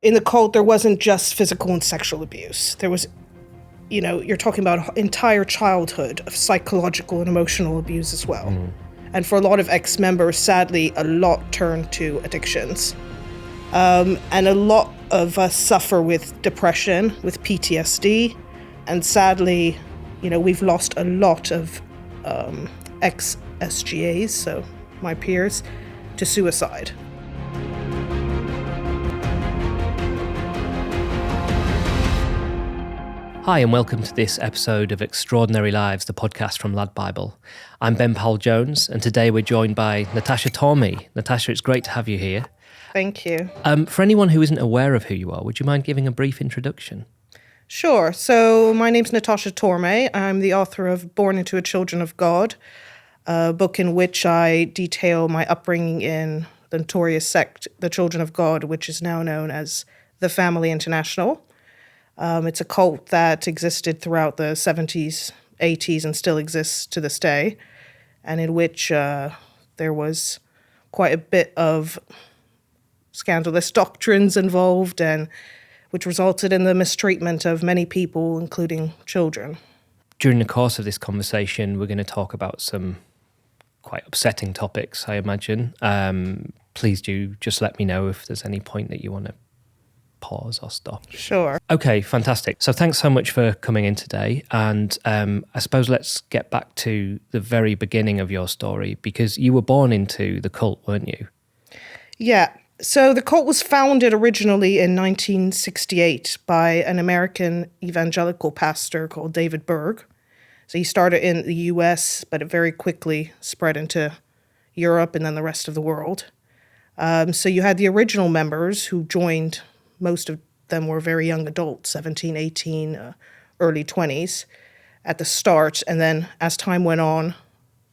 In the cult, there wasn't just physical and sexual abuse. There was, you're talking about entire childhood of psychological and emotional abuse as well. And for a lot of ex-members, sadly, a lot turned to addictions. And a lot of us suffer with depression, with PTSD. And sadly, we've lost a lot of ex-SGAs, so my peers, to suicide. Hi and welcome to this episode of Extraordinary Lives, the podcast from LADbible. I'm Ben-Powell Jones, and today we're joined by Natacha Tormey. Natacha, it's great to have you here. Thank you. For anyone who isn't aware of who you are, would you mind giving a brief introduction? Sure. So my name's Natacha Tormey. I'm the author of Born into a Children of God, a book in which I detail my upbringing in the notorious sect, the Children of God, which is now known as the Family International. It's a cult that existed throughout the 70s, 80s, and still exists to this day, and in which there was quite a bit of scandalous doctrines involved, and which resulted in the mistreatment of many people, including children. During the course of this conversation, we're going to talk about some quite upsetting topics, I imagine. Please do just let me know if there's any point that you want to pause or stop. Sure. Okay, fantastic. So thanks so much for coming in today. And I suppose let's get back to the very beginning of your story, because you were born into the cult, weren't you? Yeah. So the cult was founded originally in 1968 by an American evangelical pastor called David Berg. So he started in the US, but it very quickly spread into Europe and then the rest of the world. So you had the original members who joined. Most of them were very young adults, 17, 18, early 20s at the start. And then as time went on,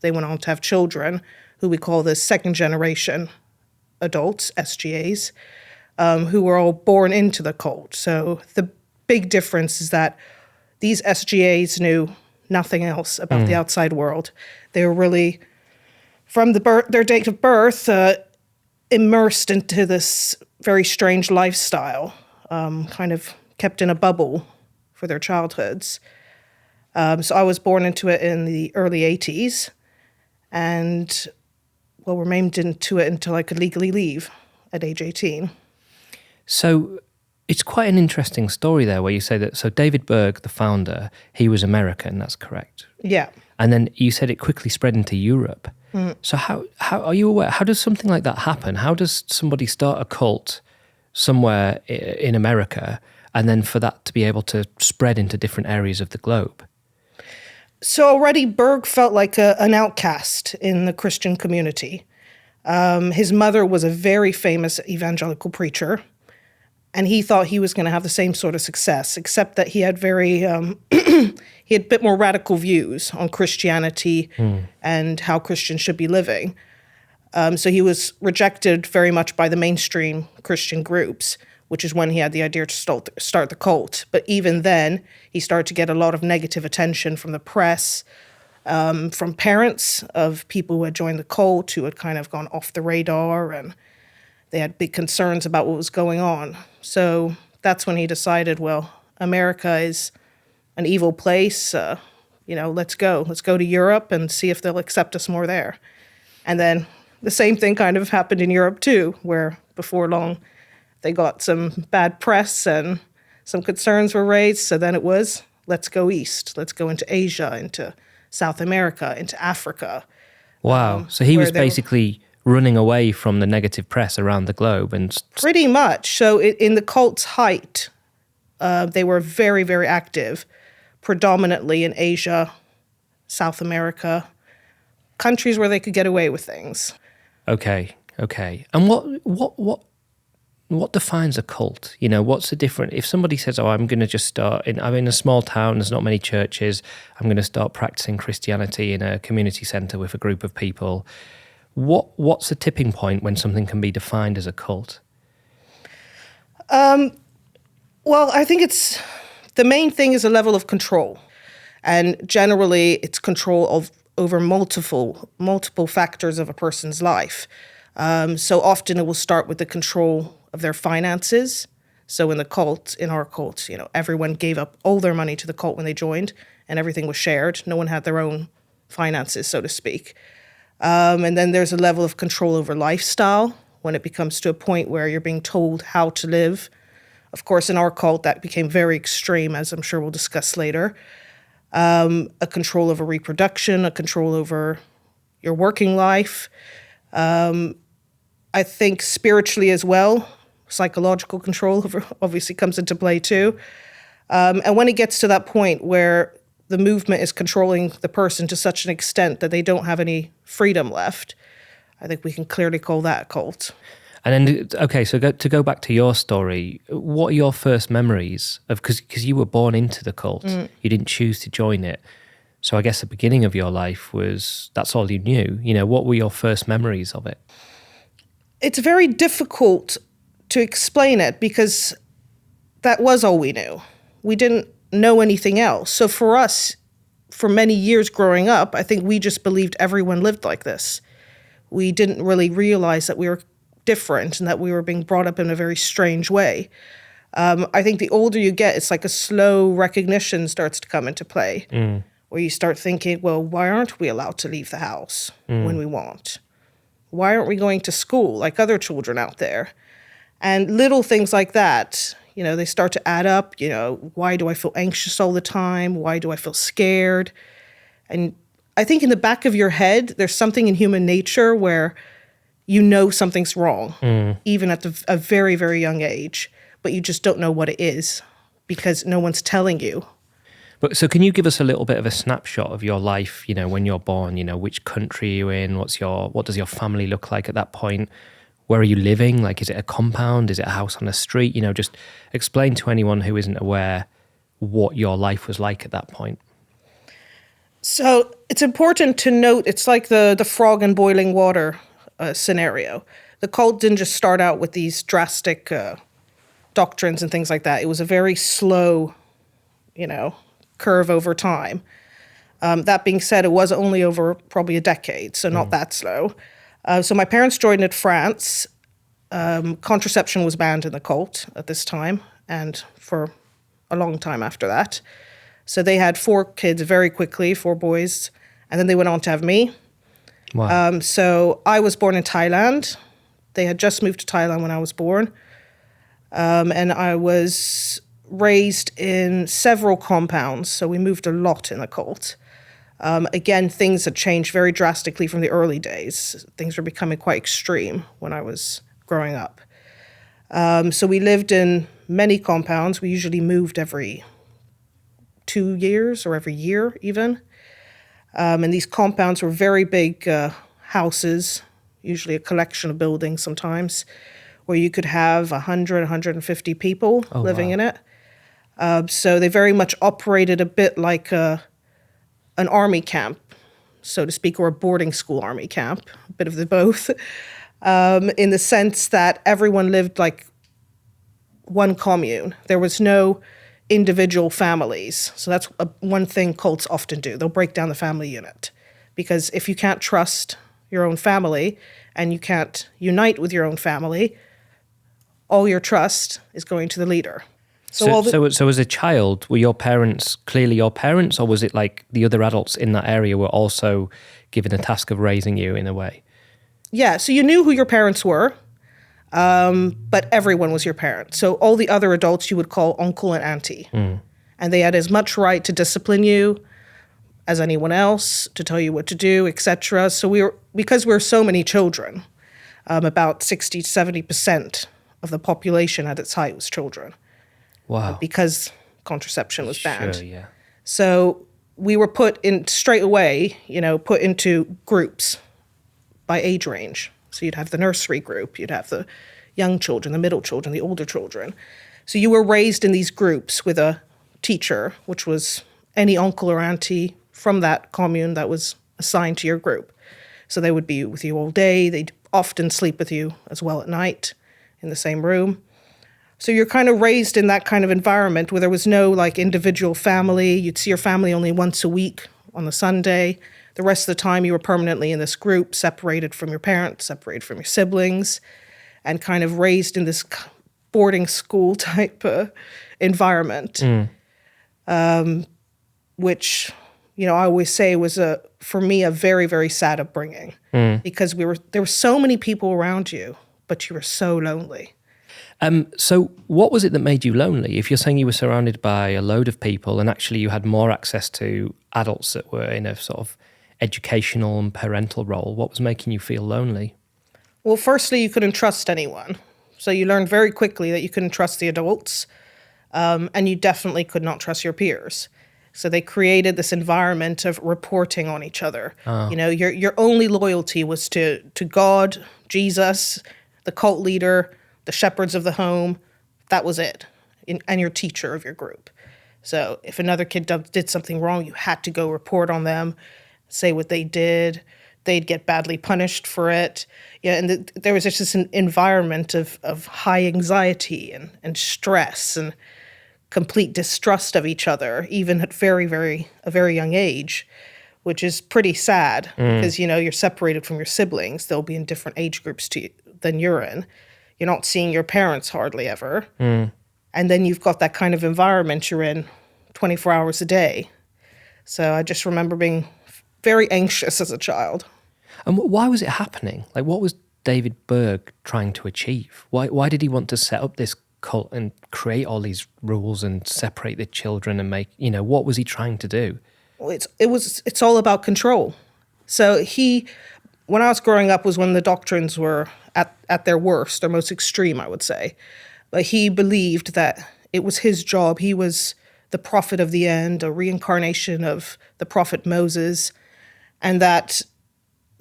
they went on to have children, who we call the second generation adults, SGAs, who were all born into the cult. So the big difference is that these SGAs knew nothing else about the outside world. They were really, from their date of birth, immersed into this very strange lifestyle, kind of kept in a bubble for their childhoods. So I was born into it in the early 80s and, remained into it until I could legally leave at age 18. So it's quite an interesting story there where you say that, so David Berg, the founder, he was American, that's correct? Yeah. And then you said it quickly spread into Europe. So how are you aware? How does something like that happen? How does somebody start a cult somewhere in America and then for that to be able to spread into different areas of the globe? So already Berg felt like an outcast in the Christian community. His mother was a very famous evangelical preacher, and he thought he was going to have the same sort of success, except that he had he had a bit more radical views on Christianity and how Christians should be living. So he was rejected very much by the mainstream Christian groups, which is when he had the idea to start the cult. But even then, he started to get a lot of negative attention from the press, from parents of people who had joined the cult, who had kind of gone off the radar, and they had big concerns about what was going on. So that's when he decided, America is an evil place. Let's go to Europe and see if they'll accept us more there. And then the same thing kind of happened in Europe too, where before long they got some bad press and some concerns were raised. So then it was, let's go east. Let's go into Asia, into South America, into Africa. Wow. So he was basically running away from the negative press around the globe. And pretty much. So in the cult's height, they were very, very active, predominantly in Asia, South America, countries where they could get away with things. Okay. And what defines a cult? What's the difference? If somebody says, I'm going to just start, I'm in a small town, there's not many churches, I'm going to start practicing Christianity in a community centre with a group of people, what's the tipping point when something can be defined as a cult? I think the main thing is a level of control. And generally, it's control over multiple factors of a person's life. So often it will start with the control of their finances. So in our cult, everyone gave up all their money to the cult when they joined, and everything was shared. No one had their own finances, so to speak. And then there's a level of control over lifestyle when it becomes to a point where you're being told how to live. Of course, in our cult, that became very extreme, as I'm sure we'll discuss later. A control over reproduction, a control over your working life. I think spiritually as well, psychological control obviously comes into play too. And when it gets to that point where the movement is controlling the person to such an extent that they don't have any freedom left, I think we can clearly call that a cult. And then, okay, so to go back to your story, what are your first memories of, because you were born into the cult, you didn't choose to join it. So I guess the beginning of your life that's all you knew. What were your first memories of it? It's very difficult to explain it because that was all we knew. We didn't know anything else. So for us, for many years growing up, I think we just believed everyone lived like this. We didn't really realize that we were different and that we were being brought up in a very strange way. I think the older you get, it's like a slow recognition starts to come into play, where you start thinking, well, why aren't we allowed to leave the house when we want? Why aren't we going to school like other children out there? And little things like that, they start to add up. Why do I feel anxious all the time? Why do I feel scared? And I think in the back of your head, there's something in human nature where something's wrong, even at a very, very young age, but you just don't know what it is because no one's telling you. But so can you give us a little bit of a snapshot of your life, when you're born, which country are you in? What does your family look like at that point? Where are you living? Like, is it a compound? Is it a house on a street? Just explain to anyone who isn't aware what your life was like at that point. So it's important to note, it's like the frog in boiling water scenario. The cult didn't just start out with these drastic doctrines and things like that. It was a very slow, curve over time. That being said, it was only over probably a decade, so not that slow. So my parents joined in France. Contraception was banned in the cult at this time and for a long time after that. So they had 4 kids very quickly, 4 boys, and then they went on to have me. Wow. So I was born in Thailand. They had just moved to Thailand when I was born. And I was raised in several compounds, so we moved a lot in the cult. Again, things had changed very drastically from the early days. Things were becoming quite extreme when I was growing up. So we lived in many compounds. We usually moved every 2 years or every year even. And these compounds were very big houses, usually a collection of buildings sometimes, where you could have 100, 150 people living in it. So they very much operated a bit like an army camp, so to speak, or a boarding school army camp, a bit of the both, in the sense that everyone lived like one commune. There was no individual families. So that's one thing cults often do. They'll break down the family unit. Because if you can't trust your own family and you can't unite with your own family, all your trust is going to the leader. So as a child, were your parents clearly your parents, or was it like the other adults in that area were also given the task of raising you in a way? Yeah, so you knew who your parents were, but everyone was your parent. So all the other adults you would call uncle and auntie. And they had as much right to discipline you as anyone else, to tell you what to do, etc. So because we were so many children, about 60 to 70% of the population at its height was children. Wow. Because contraception was banned. Sure, yeah. So we were put in straight away, put into groups by age range. So you'd have the nursery group, you'd have the young children, the middle children, the older children. So you were raised in these groups with a teacher, which was any uncle or auntie from that commune that was assigned to your group. So they would be with you all day. They'd often sleep with you as well at night in the same room. So you're kind of raised in that kind of environment where there was no like individual family. You'd see your family only once a week on the Sunday. The rest of the time you were permanently in this group, separated from your parents, separated from your siblings, and kind of raised in this boarding school type environment, which, I always say was for me a very, very sad upbringing, because there were so many people around you, but you were so lonely. So what was it that made you lonely? If you're saying you were surrounded by a load of people and actually you had more access to adults that were in a sort of educational and parental role, what was making you feel lonely? Well, firstly, you couldn't trust anyone. So you learned very quickly that you couldn't trust the adults, and you definitely could not trust your peers. So they created this environment of reporting on each other. Your only loyalty was to God, Jesus, the cult leader, the shepherds of the home. That was it, and your teacher of your group. So if another kid did something wrong, you had to go report on them, say what they did. They'd get badly punished for it. And there was just an environment of high anxiety and stress and complete distrust of each other, even at a very young age, which is pretty sad because, you're separated from your siblings. They'll be in different age groups than you're in. You're not seeing your parents hardly ever. And then you've got that kind of environment you're in 24 hours a day. So I just remember being very anxious as a child. And why was it happening? Like, what was David Berg trying to achieve? Why did he want to set up this cult and create all these rules and separate the children and make, what was he trying to do? Well, it's all about control. So when I was growing up was when the doctrines were at their worst, their most extreme, I would say. But he believed that it was his job. He was the prophet of the end, a reincarnation of the prophet Moses, and that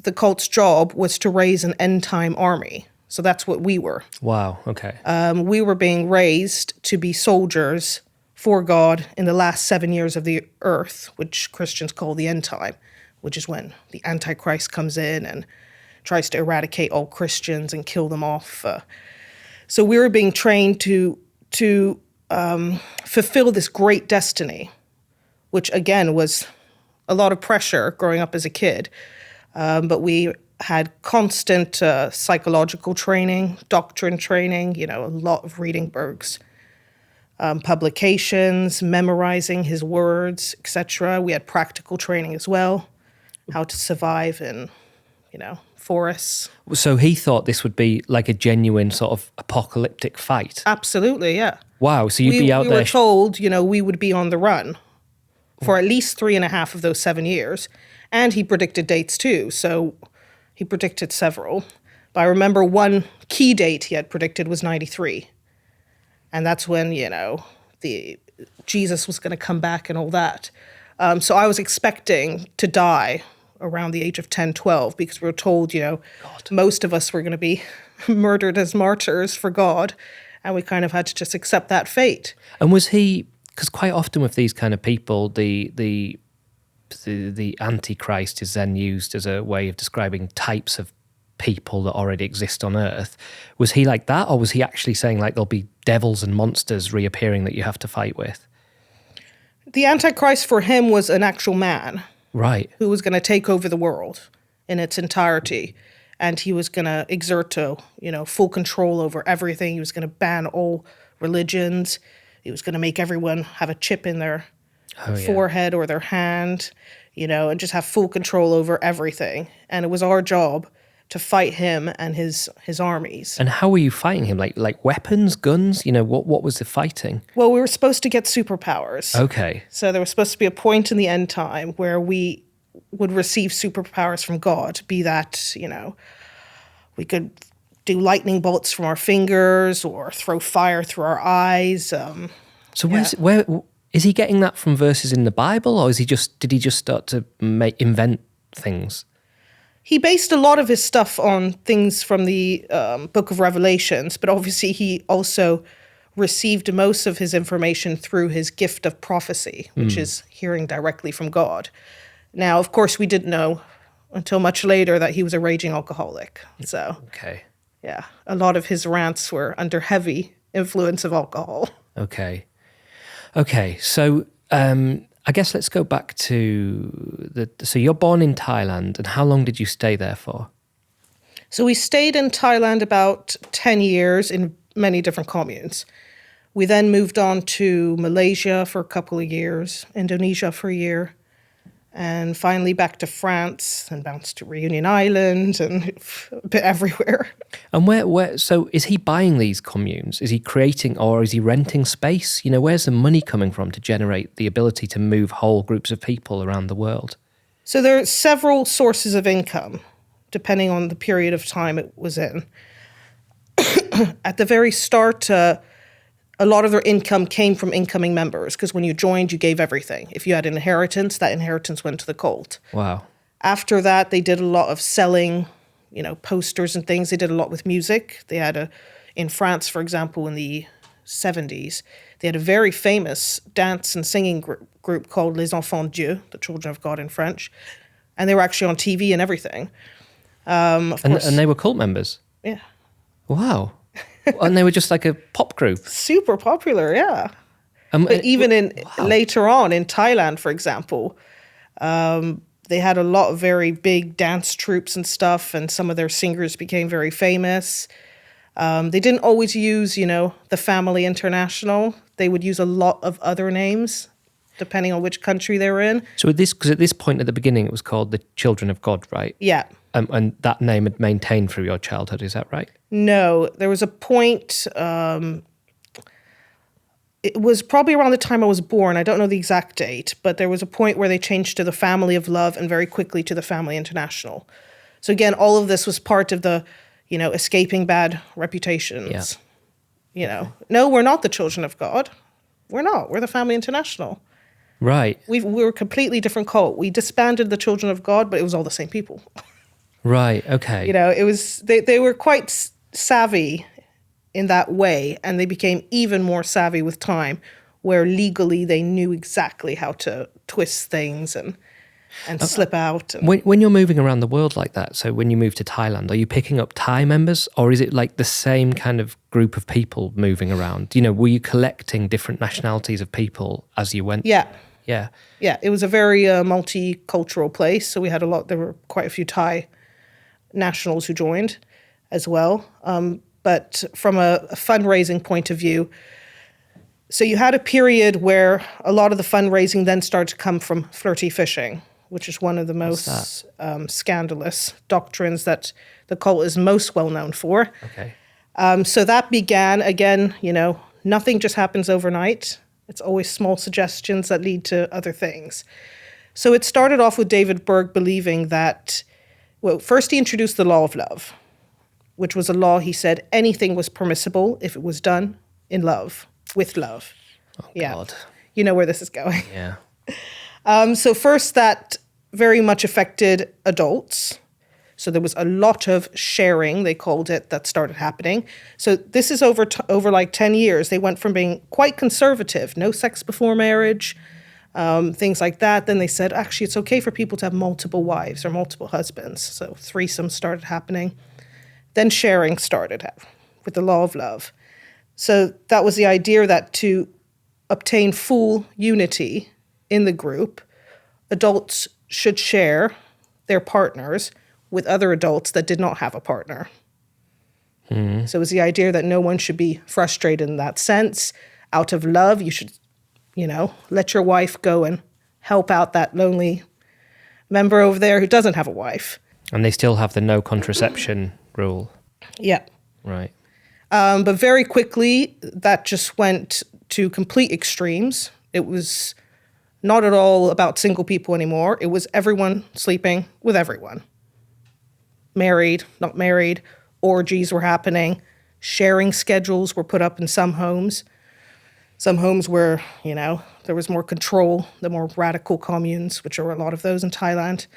the cult's job was to raise an end-time army. So that's what we were. Wow, okay. We were being raised to be soldiers for God in the last 7 years of the earth, which Christians call the end time, which is when the Antichrist comes in and tries to eradicate all Christians and kill them off. So we were being trained to fulfill this great destiny, which again was a lot of pressure growing up as a kid. But we had constant psychological training, doctrine training, a lot of reading Berg's publications, memorizing his words, etc. We had practical training as well, how to survive in, forests. So he thought this would be like a genuine sort of apocalyptic fight? Absolutely, yeah. Wow, so you'd be out there... We were told, we would be on the run for at least 3.5 of those 7 years. And he predicted dates too, so he predicted several. But I remember one key date he had predicted was 93. And that's when, the Jesus was going to come back and all that. So I was expecting to die around the age of 10, 12, because we were told, most of us were going to be murdered as martyrs for God. And we kind of had to just accept that fate. And was he, because quite often with these kind of people, the Antichrist is then used as a way of describing types of people that already exist on Earth. Was he like that, or was he actually saying like there'll be devils and monsters reappearing that you have to fight with? The Antichrist for him was an actual man. Right. Who was going to take over the world in its entirety. And he was going to exert full control over everything. He was going to ban all religions. He was going to make everyone have a chip in their forehead or their hand, and just have full control over everything. And it was our job to fight him and his armies. And how were you fighting him? Like weapons, guns? What was the fighting? Well, we were supposed to get superpowers. Okay. So there was supposed to be a point in the end time where we would receive superpowers from God, be that, we could do lightning bolts from our fingers or throw fire through our eyes. So where is he getting that from verses in the Bible, or did he just start to invent things? He based a lot of his stuff on things from the Book of Revelations, but obviously he also received most of his information through his gift of prophecy, which is hearing directly from God. Now, of course, we didn't know until much later that he was a raging alcoholic. So, okay. Yeah, a lot of his rants were under heavy influence of alcohol. Okay, so I guess let's go back to so you're born in Thailand, and how long did you stay there for? So we stayed in Thailand about 10 years in many different communes. We then moved on to Malaysia for a couple of years, Indonesia for a year, and finally back to France and bounced to Reunion Island and a bit everywhere. And so is he buying these communes? Is he creating, or is he renting space? Where's the money coming from to generate the ability to move whole groups of people around the world? So there are several sources of income, depending on the period of time it was in. At the very start, a lot of their income came from incoming members, because when you joined, you gave everything. If you had an inheritance, that inheritance went to the cult. Wow. After that, they did a lot of selling, posters and things. They did a lot with music. They had in France, for example, in the 70s, they had a very famous dance and singing group called Les Enfants de Dieu, the Children of God in French. And they were actually on TV and everything. Of course, and they were cult members? Yeah. Wow. And they were just like a pop group? Super popular, yeah. But even later on in Thailand, for example, they had a lot of very big dance troupes and stuff, and some of their singers became very famous. They didn't always use, the Family International. They would use a lot of other names, depending on which country they were in. So because at this point at the beginning, it was called the Children of God, right? Yeah. And that name had maintained through your childhood, is that right? No, there was a point, it was probably around the time I was born. I don't know the exact date, but there was a point where they changed to the Family of Love and very quickly to the Family International. So again, all of this was part of the, escaping bad reputations. Yeah. No, we're not the Children of God. We're not. We're the Family International. Right. We were a completely different cult. We disbanded the Children of God, but it was all the same people. Right, okay. It was, they were quite savvy in that way, and they became even more savvy with time, where legally they knew exactly how to twist things and slip out. When you're moving around the world like that, so when you move to Thailand, are you picking up Thai members, or is it like the same kind of group of people moving around? Were you collecting different nationalities of people as you went? Yeah. Yeah. Yeah, it was a very multicultural place, so there were quite a few Thai nationals who joined as well. But from a fundraising point of view, so you had a period where a lot of the fundraising then started to come from flirty fishing, which is one of the most scandalous doctrines that the cult is most well known for. Okay. So that began, again, nothing just happens overnight. It's always small suggestions that lead to other things. So it started off with David Berg believing that, first he introduced the law of love, which was a law, he said, anything was permissible if it was done in love, with love. Oh, yeah. God. You know where this is going. Yeah. So first, that very much affected adults. So there was a lot of sharing, they called it, that started happening. So this is over like 10 years. They went from being quite conservative, no sex before marriage, things like that. Then they said, actually, it's okay for people to have multiple wives or multiple husbands. So threesomes started happening. Then sharing started with the law of love. So that was the idea that to obtain full unity in the group, adults should share their partners with other adults that did not have a partner. So it was the idea that no one should be frustrated in that sense. Out of love, you should, let your wife go and help out that lonely member over there who doesn't have a wife. And they still have the no contraception rule. Yeah. Right. But very quickly, that just went to complete extremes. It was not at all about single people anymore. It was everyone sleeping with everyone. Married, not married, orgies were happening. Sharing schedules were put up in some homes. Some homes where, there was more control, the more radical communes, which are a lot of those in Thailand.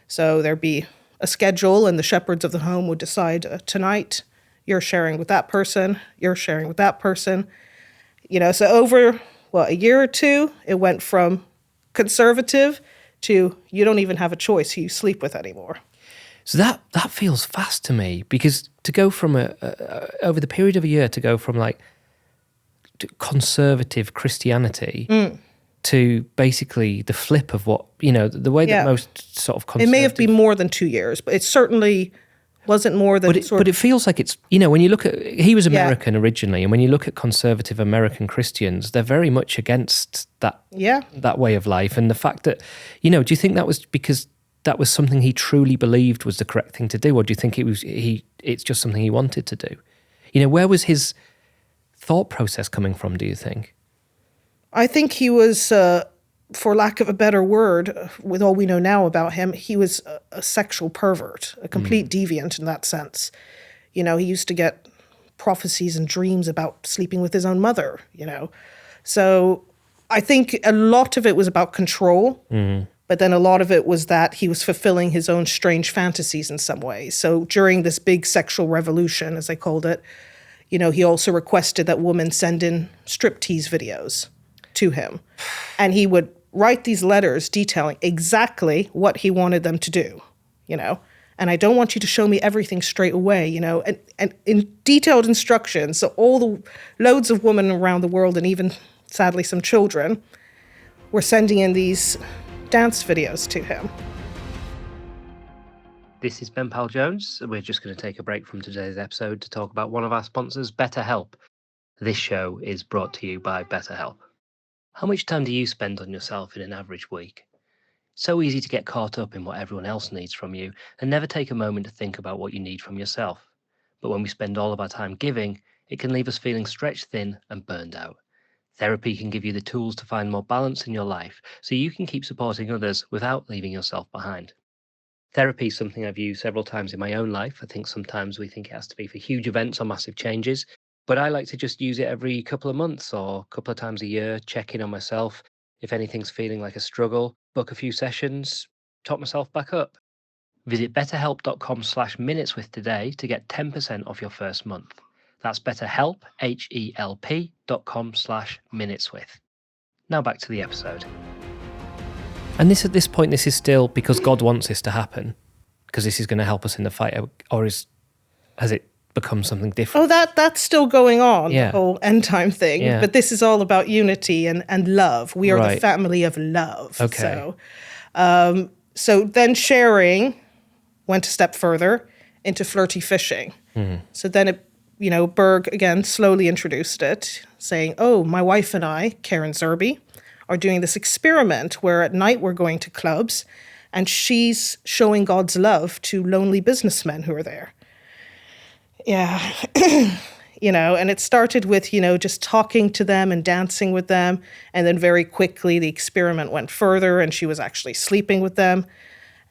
So there'd be a schedule, and the shepherds of the home would decide, tonight, you're sharing with that person, you're sharing with that person. So over, a year or two, it went from conservative to you don't even have a choice who you sleep with anymore. So that feels fast to me, because to go from over the period of a year to go from to conservative Christianity to basically the flip of what, the way that most sort of conservative... It may have been more than 2 years, but it's certainly Wasn't more than But it feels like it's, when you look at, he was Yeah. American originally, and when you look at conservative American Christians, they're very much against that way of life. And the fact that, do you think that was because that was something he truly believed was the correct thing to do? Or do you think it's just something he wanted to do? Where was his thought process coming from, do you think? I think he was, for lack of a better word, with all we know now about him, he was a sexual pervert, a complete deviant in that sense. He used to get prophecies and dreams about sleeping with his own mother, So I think a lot of it was about control, but then a lot of it was that he was fulfilling his own strange fantasies in some ways. So during this big sexual revolution, as they called it, he also requested that women send in striptease videos to him. And he would write these letters detailing exactly what he wanted them to do, And I don't want you to show me everything straight away, and in detailed instructions. So all the loads of women around the world, and even sadly some children, were sending in these dance videos to him. This is Ben-Powell Jones. We're just going to take a break from today's episode to talk about one of our sponsors, BetterHelp. This show is brought to you by BetterHelp. How much time do you spend on yourself in an average week? So easy to get caught up in what everyone else needs from you and never take a moment to think about what you need from yourself. But when we spend all of our time giving, it can leave us feeling stretched thin and burned out. Therapy can give you the tools to find more balance in your life so you can keep supporting others without leaving yourself behind. Therapy is something I've used several times in my own life. I think sometimes we think it has to be for huge events or massive changes, but I like to just use it every couple of months or a couple of times a year, check in on myself. If anything's feeling like a struggle, book a few sessions, top myself back up. Visit betterhelp.com/minuteswith today to get 10% off your first month. That's betterhelp, HELP.com/minuteswith. Now back to the episode. And at this point, this is still because God wants this to happen, because this is going to help us in the fight, or has it become something different? Oh, that's still going on, Yeah. the whole end time thing. Yeah. But this is all about unity and love. We are the Right. family of love. Okay. So then sharing went a step further into flirty fishing. So then Berg again slowly introduced it, saying, "Oh, my wife and I, Karen Zerby, are doing this experiment where at night we're going to clubs, and she's showing God's love to lonely businessmen who are there." Yeah. And it started with, just talking to them and dancing with them. And then very quickly the experiment went further and she was actually sleeping with them.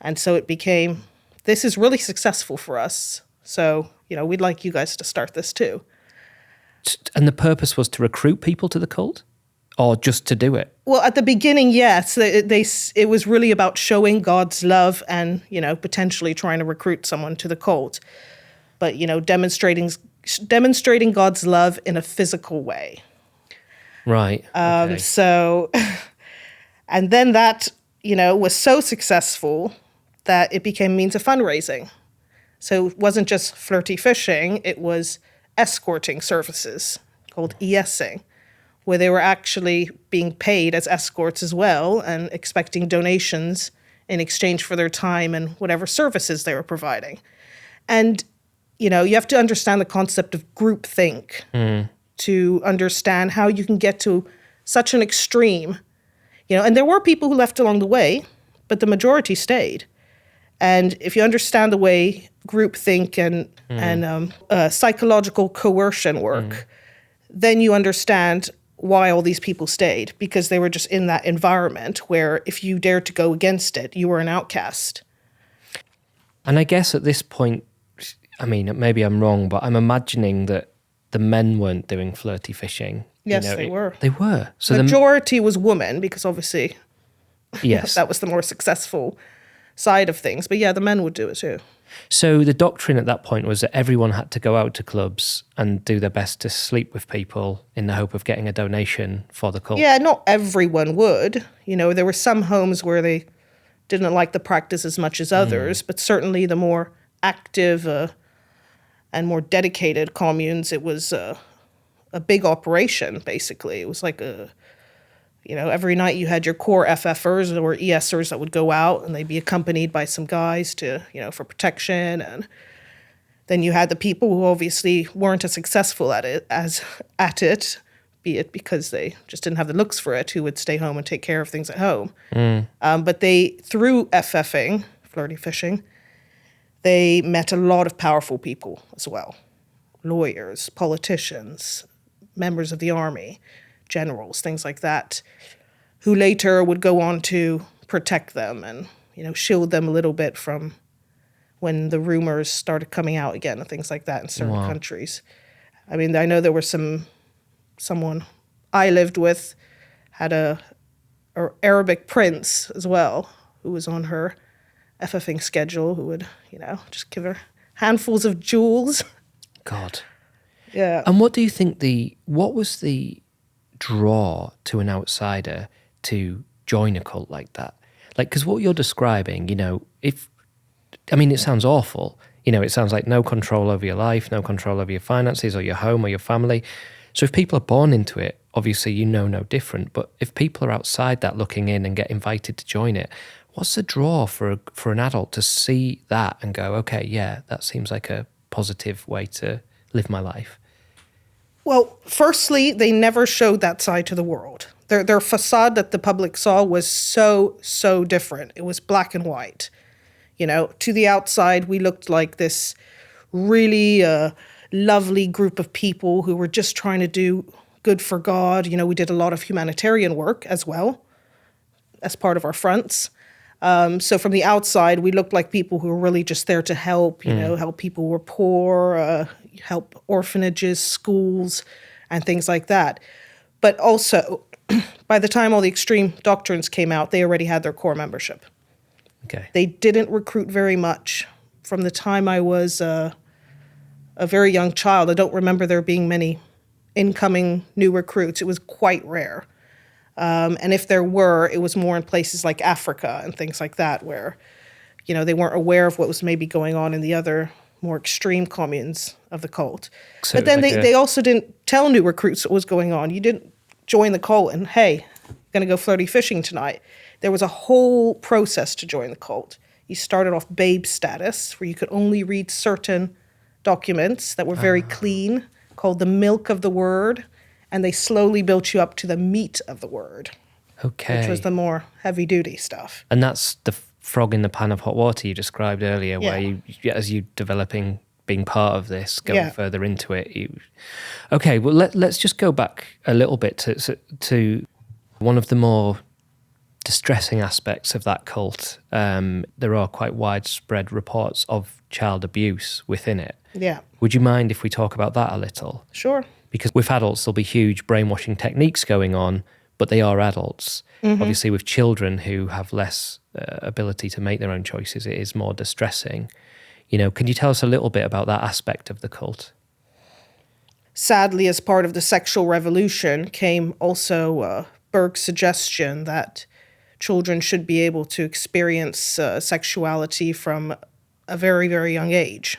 And so it became, this is really successful for us. So, we'd like you guys to start this too. And the purpose was to recruit people to the cult, or just to do it? Well, at the beginning, yes. It was really about showing God's love and, potentially trying to recruit someone to the cult. But, demonstrating God's love in a physical way. Right. Okay. So, and then that, was so successful that it became means of fundraising. So it wasn't just flirty fishing, it was escorting services called ESing, where they were actually being paid as escorts as well and expecting donations in exchange for their time and whatever services they were providing. And you have to understand the concept of groupthink to understand how you can get to such an extreme. And there were people who left along the way, but the majority stayed. And if you understand the way groupthink and psychological coercion work, then you understand why all these people stayed, because they were just in that environment where if you dared to go against it, you were an outcast. And I guess at this point, I mean, maybe I'm wrong, but I'm imagining that the men weren't doing flirty fishing. Yes, they were. They were. So majority was women, because obviously yes, that was the more successful side of things. But yeah, the men would do it too. So the doctrine at that point was that everyone had to go out to clubs and do their best to sleep with people in the hope of getting a donation for the cult. Yeah, not everyone would. There were some homes where they didn't like the practice as much as others, but certainly the more active and more dedicated communes, it was a big operation, basically. It was like every night you had your core FFers or ESers that would go out, and they'd be accompanied by some guys to, for protection. And Then you had the people who obviously weren't as successful at it, be it because they just didn't have the looks for it, who would stay home and take care of things at home. But they, through FFing, flirty fishing, they met a lot of powerful people as well. Lawyers, politicians, members of the army, generals, things like that, who later would go on to protect them and, shield them a little bit from when the rumors started coming out again and things like that in certain countries. I mean, I know there were someone I lived with had a Arabic prince as well, who was on her FFing schedule, who would, just give her handfuls of jewels. God. Yeah. And what do you think what was the draw to an outsider to join a cult like that? Like, because what you're describing, it sounds awful. It sounds like no control over your life, no control over your finances or your home or your family. So if people are born into it, obviously no different. But if people are outside that looking in and get invited to join it, what's the draw for an adult to see that and go, okay, yeah, that seems like a positive way to live my life? Well, firstly, they never showed that side to the world. Their facade that the public saw was so different. It was black and white. To the outside, we looked like this really lovely group of people who were just trying to do good for God. We did a lot of humanitarian work as well as part of our fronts. So from the outside, we looked like people who were really just there to help, help people who were poor, help orphanages, schools, and things like that. But also, by the time all the extreme doctrines came out, they already had their core membership. Okay. They didn't recruit very much. From the time I was a very young child, I don't remember there being many incoming new recruits. It was quite rare. And if there were, it was more in places like Africa and things like that, where, they weren't aware of what was maybe going on in the other more extreme communes of the cult. So but then they also didn't tell new recruits what was going on. You didn't join the cult and, hey, going to go flirty fishing tonight. There was a whole process to join the cult. You started off babe status, where you could only read certain documents that were very clean, called the milk of the word, and they slowly built you up to the meat of the word. Okay. Which was the more heavy-duty stuff. And that's the frog in the pan of hot water you described earlier, Yeah. where you, as you developing, being part of this, going further into it. Okay, well, let's just go back a little bit to one of the more distressing aspects of that cult. There are quite widespread reports of child abuse within it. Yeah. Would you mind if we talk about that a little? Sure. Because with adults, there'll be huge brainwashing techniques going on, but they are adults. Mm-hmm. Obviously, with children who have less ability to make their own choices, it is more distressing. Can you tell us a little bit about that aspect of the cult? Sadly, as part of the sexual revolution came also Berg's suggestion that children should be able to experience sexuality from a very, very young age.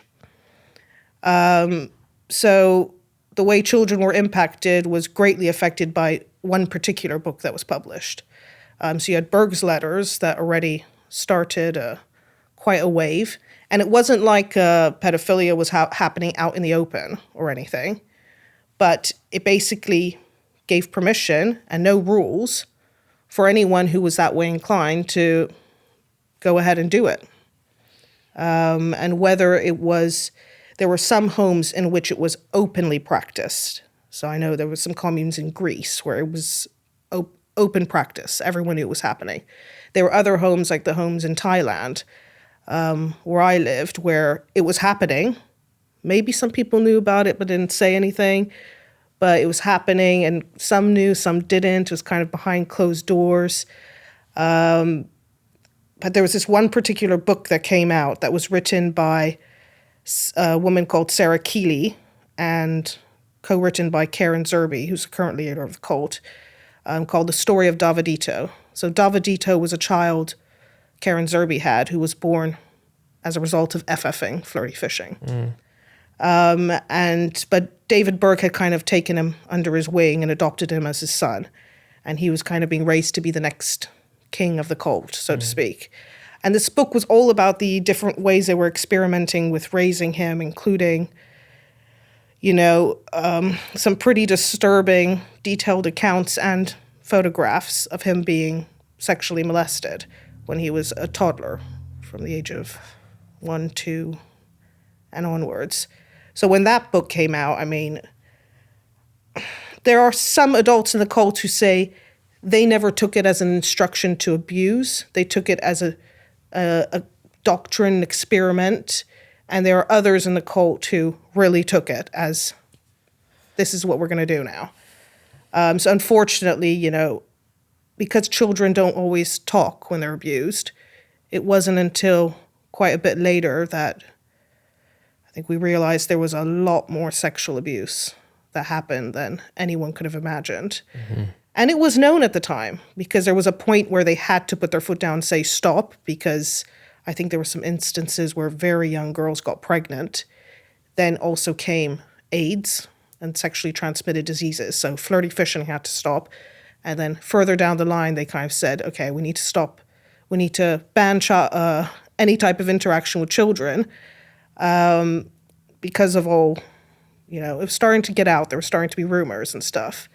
So the way children were impacted was greatly affected by one particular book that was published. So you had Berg's letters that already started quite a wave. And it wasn't like pedophilia was happening out in the open or anything, but it basically gave permission and no rules for anyone who was that way inclined to go ahead and do it. And whether it was, there were some homes in which it was openly practiced. So I know there was some communes in Greece where it was open practice. Everyone knew it was happening. There were other homes, like the homes in Thailand, where I lived, where it was happening. Maybe some people knew about it but didn't say anything, but it was happening, and some knew, some didn't. It was kind of behind closed doors. But there was this one particular book that came out that was written by a woman called Sarah Keeley and co-written by Karen Zerby, who's the current leader of the cult, called The Story of Davidito. So Davidito was a child Karen Zerby had, who was born as a result of FFing, flirty fishing. But David Berg had kind of taken him under his wing and adopted him as his son. And he was kind of being raised to be the next king of the cult, so to speak. And this book was all about the different ways they were experimenting with raising him, including, some pretty disturbing, detailed accounts and photographs of him being sexually molested when he was a toddler, from the age of 1, 2, and onwards. So when that book came out, I mean, there are some adults in the cult who say they never took it as an instruction to abuse. They took it as a doctrine experiment. And there are others in the cult who really took it as, this is what we're going to do now. So unfortunately, because children don't always talk when they're abused, it wasn't until quite a bit later that I think we realized there was a lot more sexual abuse that happened than anyone could have imagined. Mm-hmm. And it was known at the time, because there was a point where they had to put their foot down and say stop, because I think there were some instances where very young girls got pregnant. Then also came AIDS and sexually transmitted diseases. So flirty fishing had to stop. And then further down the line, they kind of said, okay, we need to stop. We need to ban any type of interaction with children because of all, it was starting to get out. There were starting to be rumors and stuff.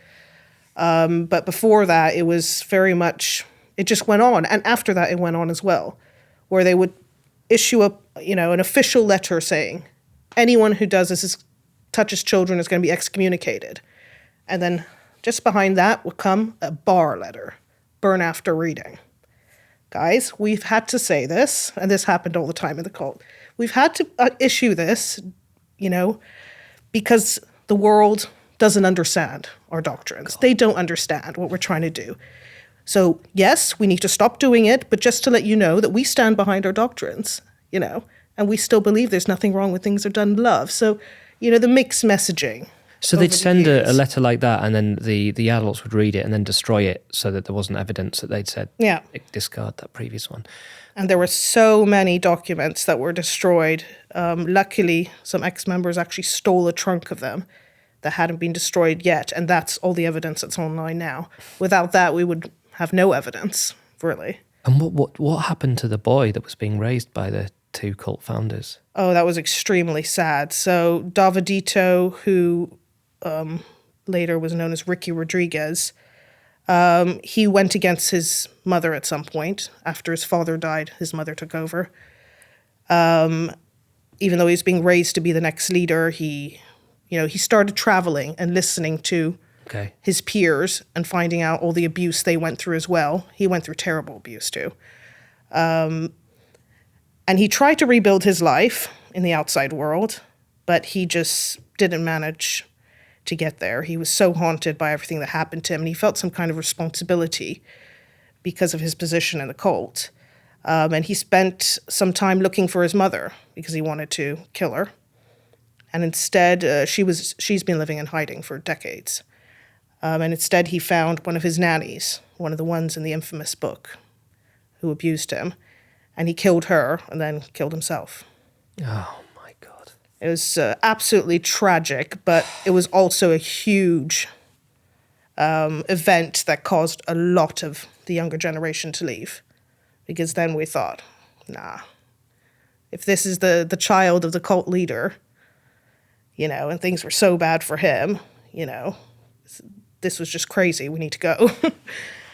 But before that, it was very much, it just went on. And after that, it went on as well, where they would issue an official letter saying anyone who does this touches children is going to be excommunicated. And then just behind that would come a bar letter, burn after reading. Guys, we've had to say this, and this happened all the time in the cult. We've had to issue this, because the world doesn't understand our doctrines. They don't understand what we're trying to do. So yes, we need to stop doing it, but just to let you know that we stand behind our doctrines, and we still believe there's nothing wrong with things that are done in love. So, the mixed messaging. So they'd send a letter like that, and then the adults would read it and then destroy it so that there wasn't evidence that they'd said, discard that previous one. And there were so many documents that were destroyed. Luckily, some ex-members actually stole a trunk of them that hadn't been destroyed yet, and that's all the evidence that's online now. Without that, we would have no evidence, really. And what happened to the boy that was being raised by the two cult founders? Oh, that was extremely sad. So Davidito, who later was known as Ricky Rodriguez, he went against his mother at some point. After his father died, his mother took over. Even though he was being raised to be the next leader, he started traveling and listening to his peers and finding out all the abuse they went through as well. He went through terrible abuse too. And he tried to rebuild his life in the outside world, but he just didn't manage to get there. He was so haunted by everything that happened to him, and he felt some kind of responsibility because of his position in the cult. And he spent some time looking for his mother because he wanted to kill her. And instead, she's been living in hiding for decades. And instead, he found one of his nannies, one of the ones in the infamous book, who abused him. And he killed her and then killed himself. Oh, my God. It was absolutely tragic, but it was also a huge event that caused a lot of the younger generation to leave. Because then we thought, nah, if this is the child of the cult leader, and things were so bad for him, this was just crazy. We need to go.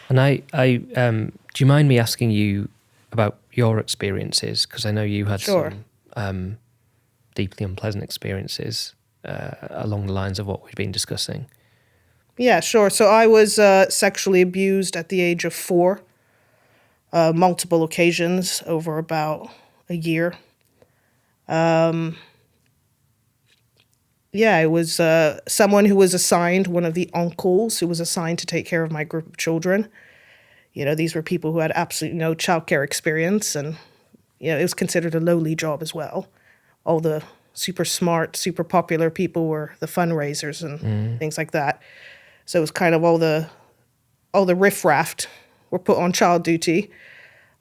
And I do you mind me asking you about your experiences? Because I know you had some deeply unpleasant experiences along the lines of what we've been discussing. Yeah, sure. So I was sexually abused at the age of 4, multiple occasions over about a year. It was someone who was assigned, one of the uncles who was assigned to take care of my group of children. These were people who had absolutely no childcare experience, and, it was considered a lowly job as well. All the super smart, super popular people were the fundraisers and things like that. So it was kind of all the riffraff were put on child duty.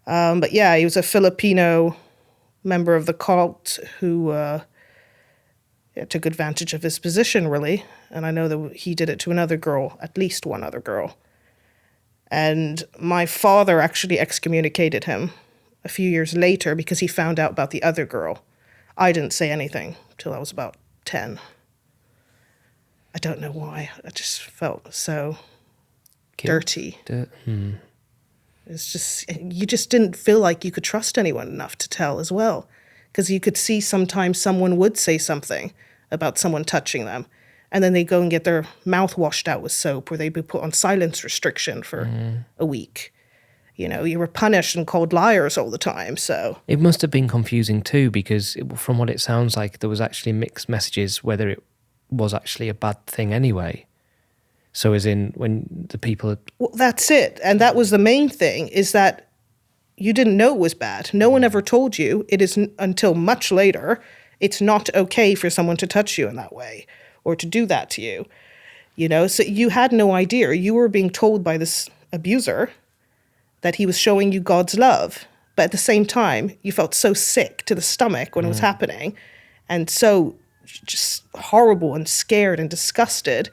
But he was a Filipino member of the cult who took advantage of his position, really. And I know that he did it to another girl, at least one other girl. And my father actually excommunicated him a few years later because he found out about the other girl. I didn't say anything till I was about 10. I don't know why. I just felt so dirty. It's just, you just didn't feel like you could trust anyone enough to tell as well. Because you could see sometimes someone would say something about someone touching them, and then they go and get their mouth washed out with soap, or they'd be put on silence restriction for a week. You know, you were punished and called liars all the time, so... It must have been confusing too, because from what it sounds like, there was actually mixed messages whether it was actually a bad thing anyway. So as in, when the people... Well, that's it. And that was the main thing, is that you didn't know it was bad. No one ever told you. It is until much later, it's not okay for someone to touch you in that way or to do that to you. You know, so you had no idea. You were being told by this abuser that he was showing you God's love. But at the same time, you felt so sick to the stomach when it was happening, and so just horrible and scared and disgusted.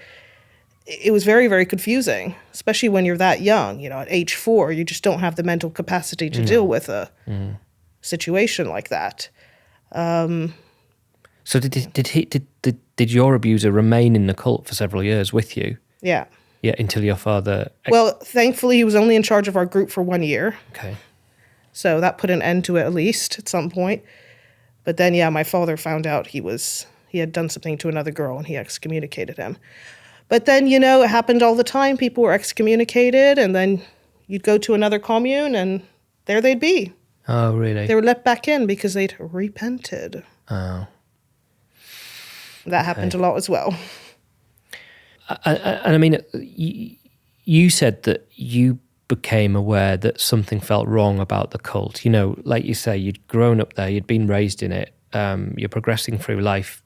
It was very, very confusing, especially when you're that young. You know, at age 4, you just don't have the mental capacity to deal with a situation like that. So did your abuser remain in the cult for several years with you? Yeah. Yeah, until your father... Well, thankfully, he was only in charge of our group for 1 year. Okay. So that put an end to it at least at some point. But then, yeah, my father found out he had done something to another girl, and he excommunicated him. But then, you know, it happened all the time. People were excommunicated, and then you'd go to another commune, and there they'd be. Oh, really? They were let back in because they'd repented. Oh. That happened a lot as well. And I mean, you said that you became aware that something felt wrong about the cult. You know, like you say, you'd grown up there, you'd been raised in it, you're progressing through life,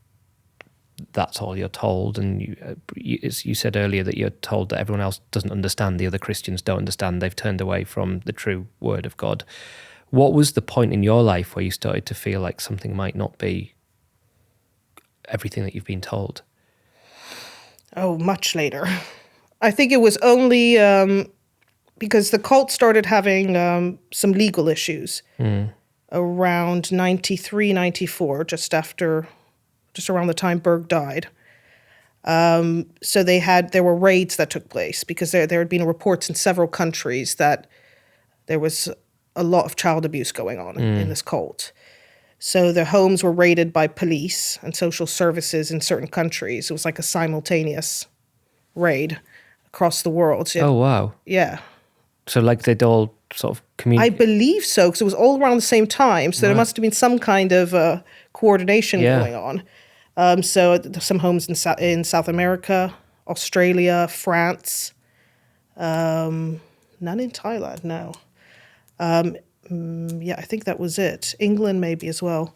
that's all you're told. And you said earlier that you're told that everyone else doesn't understand, the other Christians don't understand, they've turned away from the true word of God. What was the point in your life where you started to feel like something might not be everything that you've been told? Oh, much later. I think it was only because the cult started having some legal issues around 93, 94, just around the time Berg died. So there were raids that took place because there had been reports in several countries that there was a lot of child abuse going on in this cult. So the homes were raided by police and social services in certain countries. It was like a simultaneous raid across the world. So oh, wow. Yeah. So like they'd all sort of communicate? I believe so, because it was all around the same time. So there must have been some kind of coordination going on. So some homes in South America, Australia, France. None in Thailand, no. Yeah, I think that was it. England maybe as well.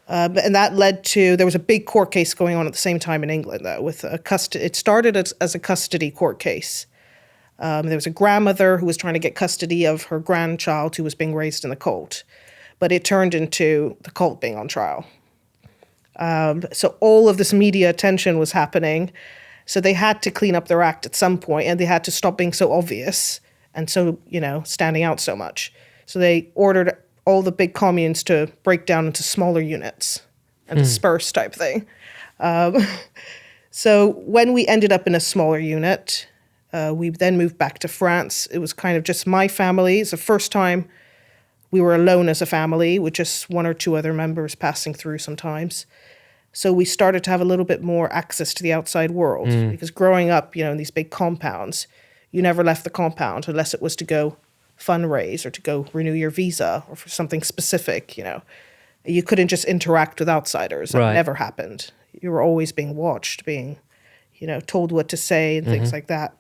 And that led to, there was a big court case going on at the same time in England, though, with it started as a custody court case. There was a grandmother who was trying to get custody of her grandchild who was being raised in the cult, but it turned into the cult being on trial. So all of this media attention was happening, so they had to clean up their act at some point, and they had to stop being so obvious and so, you know, standing out so much. So they ordered all the big communes to break down into smaller units and disperse type thing. So when we ended up in a smaller unit, we then moved back to France. It was kind of just my family. It's the first time we were alone as a family with just one or two other members passing through sometimes. So we started to have a little bit more access to the outside world because growing up, you know, in these big compounds, you never left the compound unless it was to go fundraise or to go renew your visa or for something specific, you know. You couldn't just interact with outsiders. That never happened. You were always being watched, being, you know, told what to say and things like that.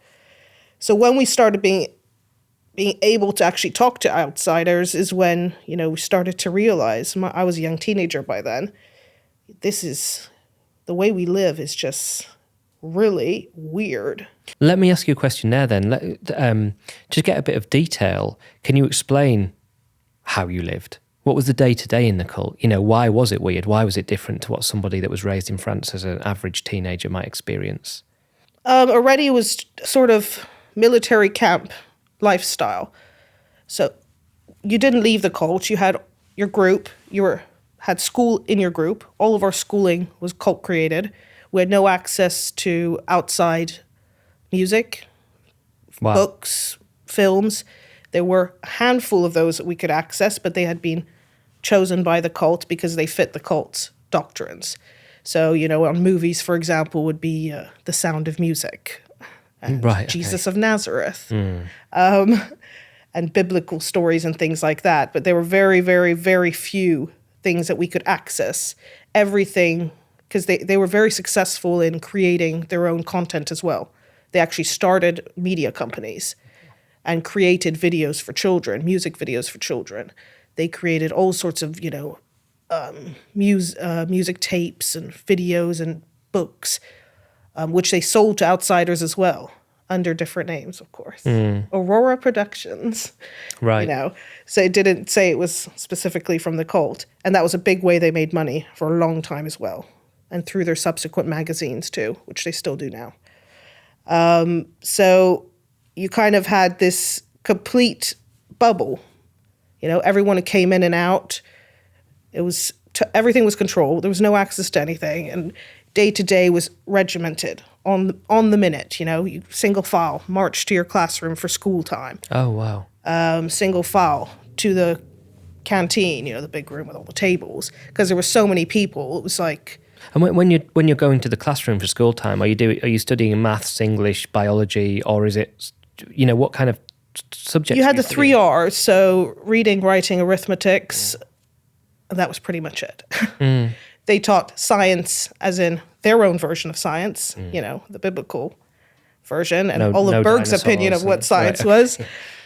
So when we started being able to actually talk to outsiders is when, you know, we started to realize, I was a young teenager by then, this is, the way we live is just really weird. Let me ask you a question there then. Just get a bit of detail. Can you explain how you lived? What was the day-to-day in the cult? You know, why was it weird? Why was it different to what somebody that was raised in France as an average teenager might experience? Already it was sort of military camp lifestyle. So you didn't leave the cult. You had your group. Had school in your group. All of our schooling was cult created. We had no access to outside music, Wow. books, films. There were a handful of those that we could access, but they had been chosen by the cult because they fit the cult's doctrines. So, on movies, for example, would be The Sound of Music, and Right, Jesus of Nazareth, and biblical stories and things like that. But there were very, very, very few things that we could access. Everything, because they were very successful in creating their own content as well. They actually started media companies and created videos for children, music videos for children. They created all sorts of, music tapes and videos and books, which they sold to outsiders as well, under different names, of course. Aurora Productions, Right. So it didn't say it was specifically from the cult. And that was a big way they made money for a long time as well. And through their subsequent magazines too, which they still do now. So you kind of had this complete bubble. Everyone who came in and out, everything was controlled. There was no access to anything. And day to day was regimented on the minute, you single file, march to your classroom for school time. Oh, wow. Single file to the canteen, the big room with all the tables. Because there were so many people, it was like... And when you're going to the classroom for school time, are you studying maths, English, biology, or is it, what kind of subjects? You had the studying? 3 R's, so reading, writing, arithmetics, and that was pretty much it. They taught science as in their own version of science, the biblical version, and all of Berg's opinion of what science was.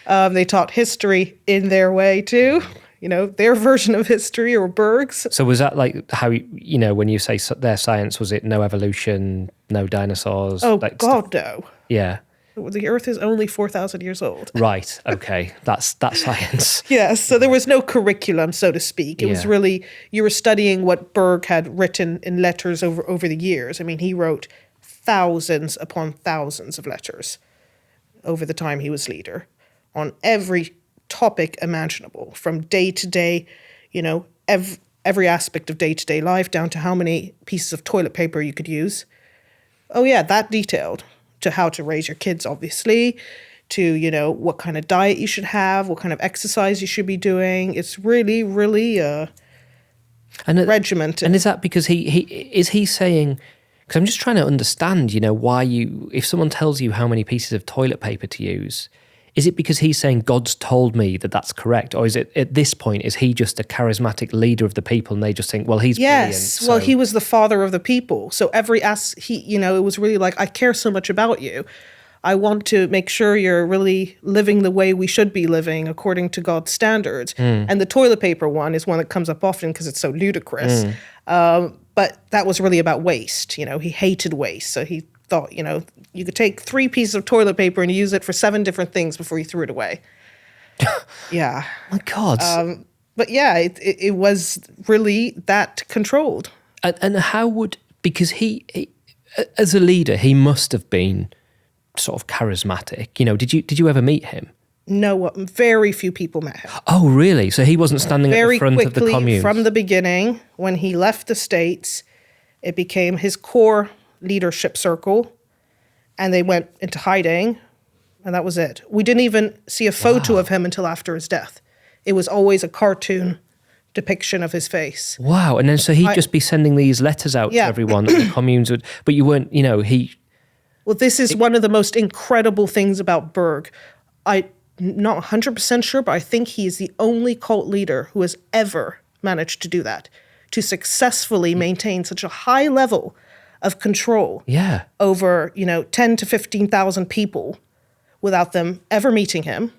They taught history in their way too. Their version of history or Berg's. So was that like how, when you say their science, was it no evolution, no dinosaurs? Oh, like God, no. Yeah. The Earth is only 4,000 years old. Right. Okay. That's science. Yes. So there was no curriculum, so to speak. It was Yeah. really, you were studying what Berg had written in letters over the years. I mean, he wrote thousands upon thousands of letters over the time he was leader on every topic imaginable, from day to day, every aspect of day to day life, down to how many pieces of toilet paper you could use. Oh yeah, that detailed. To how to raise your kids, obviously, to, what kind of diet you should have, what kind of exercise you should be doing. It's really, really regimented. And is that because he saying, because I'm just trying to understand, why if someone tells you how many pieces of toilet paper to use, is it because he's saying God's told me that that's correct? Or is it at this point, is he just a charismatic leader of the people and they just think, well, he's brilliant? Yes, well, he was the father of the people. So it was really like, I care so much about you. I want to make sure you're really living the way we should be living according to God's standards. And the toilet paper one is one that comes up often because it's so ludicrous. But that was really about waste. He hated waste. So he thought, you could take 3 pieces of toilet paper and use it for 7 different things before you threw it away. Yeah. My God. But yeah, it was really that controlled. And how because he, as a leader, he must have been sort of charismatic. Did you ever meet him? No, very few people met him. Oh, really? So he wasn't standing at the front of the commune? Very quickly, from the beginning, when he left the States, it became his core leadership circle, and they went into hiding, and that was it. We didn't even see a photo of him until after his death. It was always a cartoon depiction of his face. Wow. And then so he'd just be sending these letters out to everyone that the communes would, but you weren't, Well, this is one of the most incredible things about Berg. I'm not 100% sure, but I think he is the only cult leader who has ever managed to do that, to successfully maintain such a high level of control over, 10 to 15,000 people without them ever meeting him,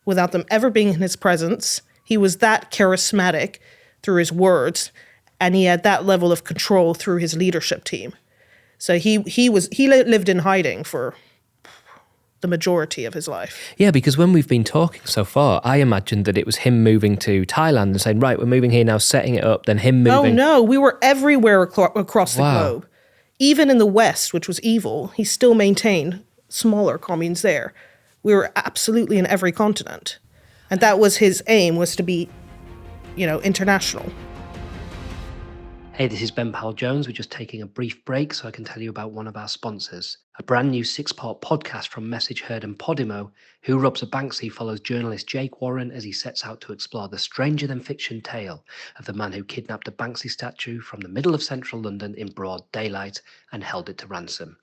without them ever being in his presence. He was that charismatic through his words, and he had that level of control through his leadership team. So he lived in hiding for the majority of his life. Yeah, because when we've been talking so far, I imagined that it was him moving to Thailand and saying, right, we're moving here now, setting it up, then him moving. Oh, no, we were everywhere across the globe. Even in the West, which was evil, he still maintained smaller communes there. We were absolutely in every continent. And that was his aim, was to be, international. Hey, this is Ben-Powell Jones. We're just taking a brief break so I can tell you about one of our sponsors. A brand new 6-part podcast from Message Heard and Podimo, Who Robs a Banksy follows journalist Jake Warren as he sets out to explore the stranger-than-fiction tale of the man who kidnapped a Banksy statue from the middle of central London in broad daylight and held it to ransom.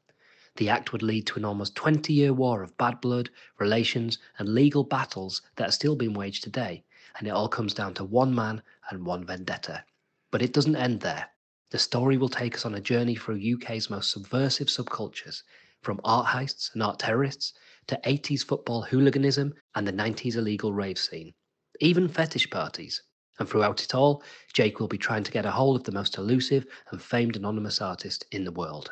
The act would lead to an almost 20-year war of bad blood, relations, and legal battles that are still being waged today, and it all comes down to one man and one vendetta. But it doesn't end there. The story will take us on a journey through UK's most subversive subcultures, from art heists and art terrorists to 80s football hooliganism and the 90s illegal rave scene, even fetish parties. And throughout it all, Jake will be trying to get a hold of the most elusive and famed anonymous artist in the world.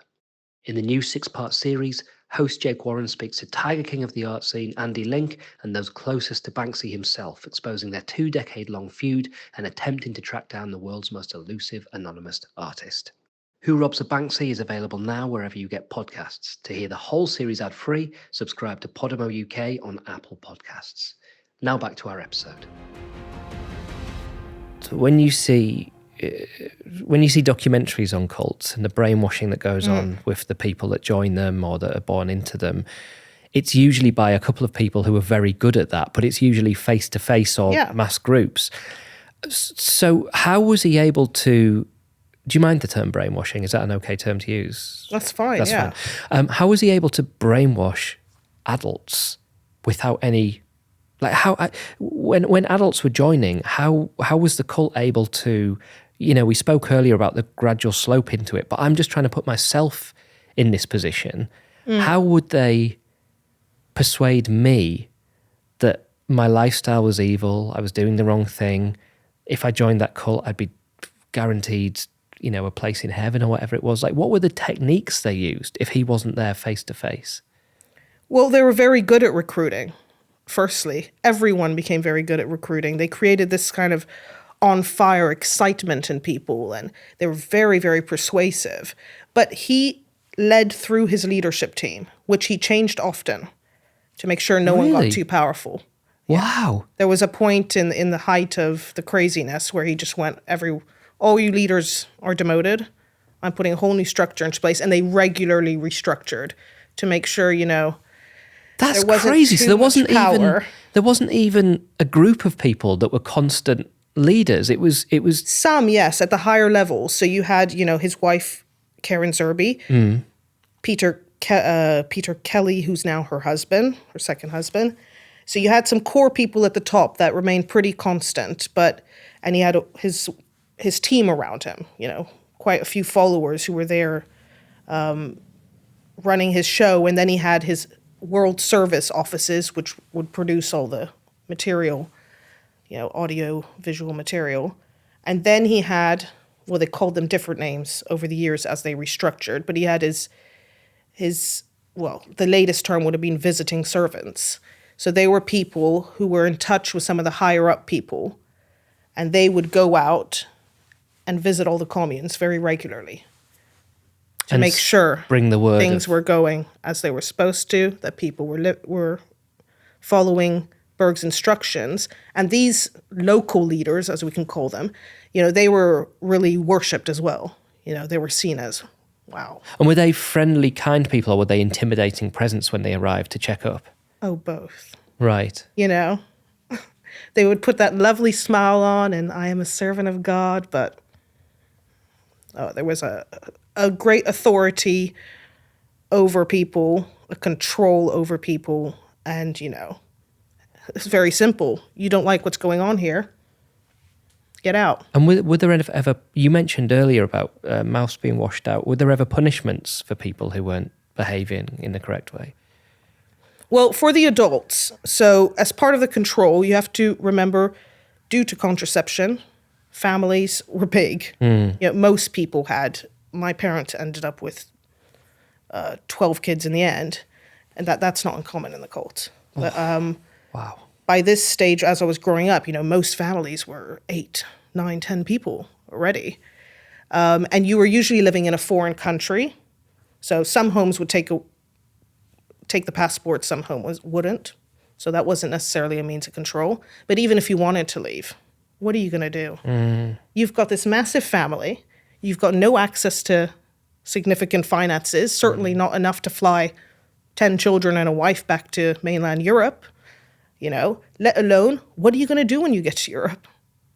In the new 6-part series, host Jake Warren speaks to Tiger King of the art scene Andy Link and those closest to Banksy himself, exposing their 2-decade-long feud and attempting to track down the world's most elusive anonymous artist. Who Robs a Banksy is available now wherever you get podcasts. To hear the whole series ad-free, subscribe to Podimo UK on Apple Podcasts. Now back to our episode. So when you see documentaries on cults and the brainwashing that goes on with the people that join them or that are born into them, it's usually by a couple of people who are very good at that, but it's usually face-to-face or mass groups. So how was he able to... Do you mind the term brainwashing? Is that an okay term to use? That's fine, That's fine. How was he able to brainwash adults without any... when adults were joining, how was the cult able to... we spoke earlier about the gradual slope into it, but I'm just trying to put myself in this position. How would they persuade me that my lifestyle was evil, I was doing the wrong thing? If I joined that cult, I'd be guaranteed, a place in heaven or whatever it was. What were the techniques they used if he wasn't there face to face? Well, they were very good at recruiting. Firstly, everyone became very good at recruiting. They created this kind of on-fire excitement in people, and they were very, very persuasive. But he led through his leadership team, which he changed often to make sure no one got too powerful. Wow. There was a point in the height of the craziness where he just went, all you leaders are demoted. I'm putting a whole new structure into place. And they regularly restructured to make sure, That's there crazy. So there wasn't even a group of people that were constant leaders. It was some, yes, at the higher levels. So you had, his wife Karen Zerby, Peter Kelly, who's now her husband, her second husband. So you had some core people at the top that remained pretty constant, and he had his team around him. Quite a few followers who were there, running his show, and then he had his World Service offices, which would produce all the material, audio, visual material. And then he had, they called them different names over the years as they restructured, but he had his the latest term would have been visiting servants. So they were people who were in touch with some of the higher up people, and they would go out and visit all the communes very regularly to make sure bring the word things were going as they were supposed to, that people were following Berg's instructions. And these local leaders, as we can call them, they were really worshipped as well. They were seen as, wow. And were they friendly, kind people, or were they intimidating presence when they arrived to check up? Oh, both. Right. They would put that lovely smile on and I am a servant of God, but there was a great authority over people, a control over people, and, it's very simple. You don't like what's going on here, get out. And were there ever, you mentioned earlier about mouths being washed out, were there ever punishments for people who weren't behaving in the correct way? Well, for the adults, so as part of the control, you have to remember, due to contraception, families were big. Most people had. My parents ended up with 12 kids in the end, and that's not uncommon in the cult. But, wow. By this stage, as I was growing up, most families were 8, 9, 10 people already. And you were usually living in a foreign country. So some homes would take the passport, some homes wouldn't. So that wasn't necessarily a means of control. But even if you wanted to leave, what are you going to do? You've got this massive family. You've got no access to significant finances, certainly not enough to fly 10 children and a wife back to mainland Europe, let alone, what are you going to do when you get to Europe?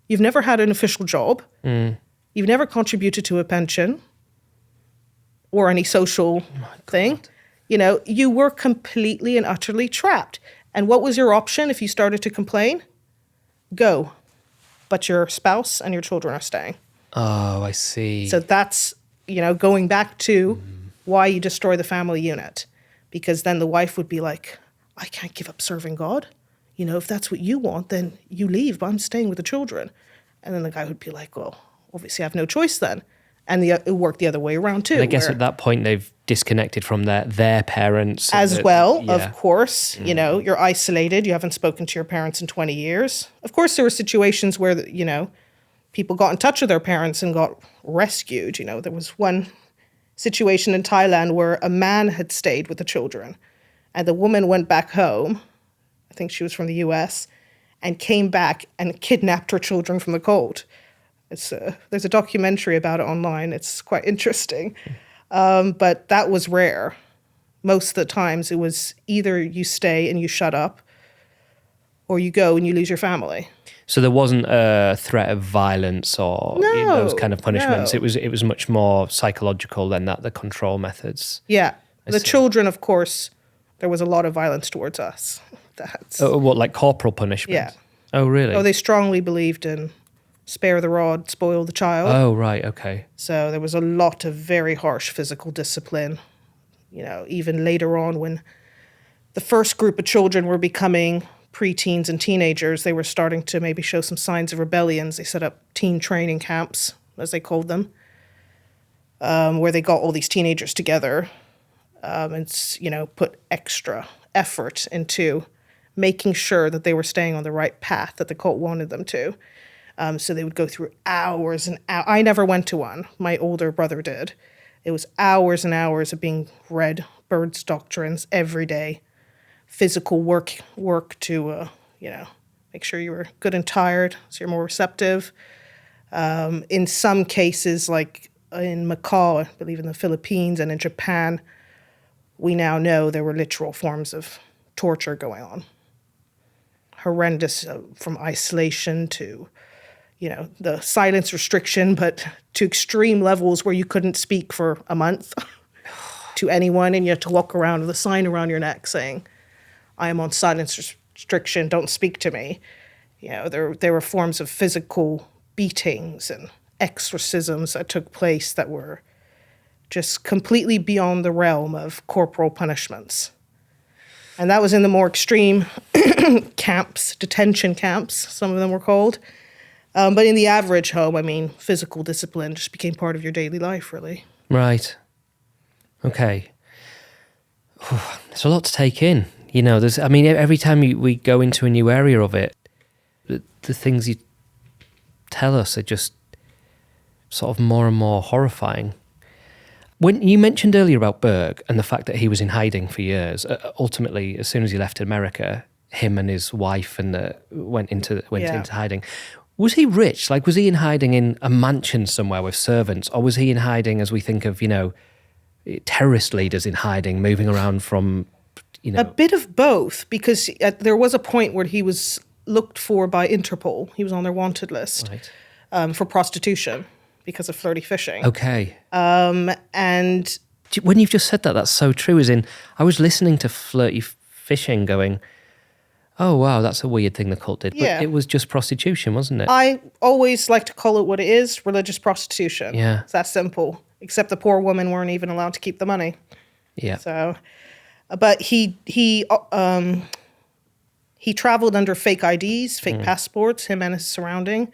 You've never had an official job. You've never contributed to a pension or any social thing. You were completely and utterly trapped. And what was your option if you started to complain? Go. But your spouse and your children are staying. Oh, I see. So that's, going back to why you destroy the family unit. Because then the wife would be like, I can't give up serving God. If that's what you want, then you leave, but I'm staying with the children. And then the guy would be like, well, obviously I have no choice then. And it worked the other way around too. And I guess at that point they've disconnected from their parents. As well, of course. You're isolated. You haven't spoken to your parents in 20 years. Of course, there were situations where, people got in touch with their parents and got rescued. There was one situation in Thailand where a man had stayed with the children. And the woman went back home. I think she was from the US. And came back and kidnapped her children from the cold. There's a documentary about it online. It's quite interesting. But that was rare. Most of the times it was either you stay and you shut up, or you go and you lose your family. So there wasn't a threat of violence or those kind of punishments. No. It was much more psychological than that, the control methods. Yeah. The children, of course, there was a lot of violence towards us. What, like corporal punishment? Yeah. Oh, really? Oh, they strongly believed in spare the rod, spoil the child. Oh, right, okay. So there was a lot of very harsh physical discipline. Even later on when the first group of children were becoming preteens and teenagers, they were starting to maybe show some signs of rebellions. They set up teen training camps, as they called them, where they got all these teenagers together and, put extra effort into making sure that they were staying on the right path that the cult wanted them to. So they would go through hours and hours. I never went to one. My older brother did. It was hours and hours of being read Bird's doctrines every day. Physical work to, make sure you were good and tired so you're more receptive. In some cases, like in Macau, I believe in the Philippines and in Japan, we now know there were literal forms of torture going on. Horrendous, from isolation to, the silence restriction, but to extreme levels where you couldn't speak for a month to anyone, and you had to walk around with a sign around your neck saying, I am on silence restriction, don't speak to me. There were forms of physical beatings and exorcisms that took place that were just completely beyond the realm of corporal punishments. And that was in the more extreme camps, detention camps, some of them were called. But in the average home, physical discipline just became part of your daily life, really. Right. Okay. There's a lot to take in. Every time we go into a new area of it, the things you tell us are just sort of more and more horrifying. When you mentioned earlier about Berg and the fact that he was in hiding for years, ultimately, as soon as he left America, him and his wife went into hiding. Was he rich? Like, was he in hiding in a mansion somewhere with servants, or was he in hiding as we think of, terrorist leaders in hiding, moving around from, A bit of both, because there was a point where he was looked for by Interpol. He was on their wanted list for prostitution because of flirty fishing. Okay. And when you've just said that, that's so true. As in, I was listening to flirty fishing going, oh, wow, that's a weird thing the cult did. But it was just prostitution, wasn't it? I always like to call it what it is, religious prostitution. Yeah. It's that simple. Except the poor women weren't even allowed to keep the money. Yeah. So, but he traveled under fake IDs, fake passports, him and his surrounding.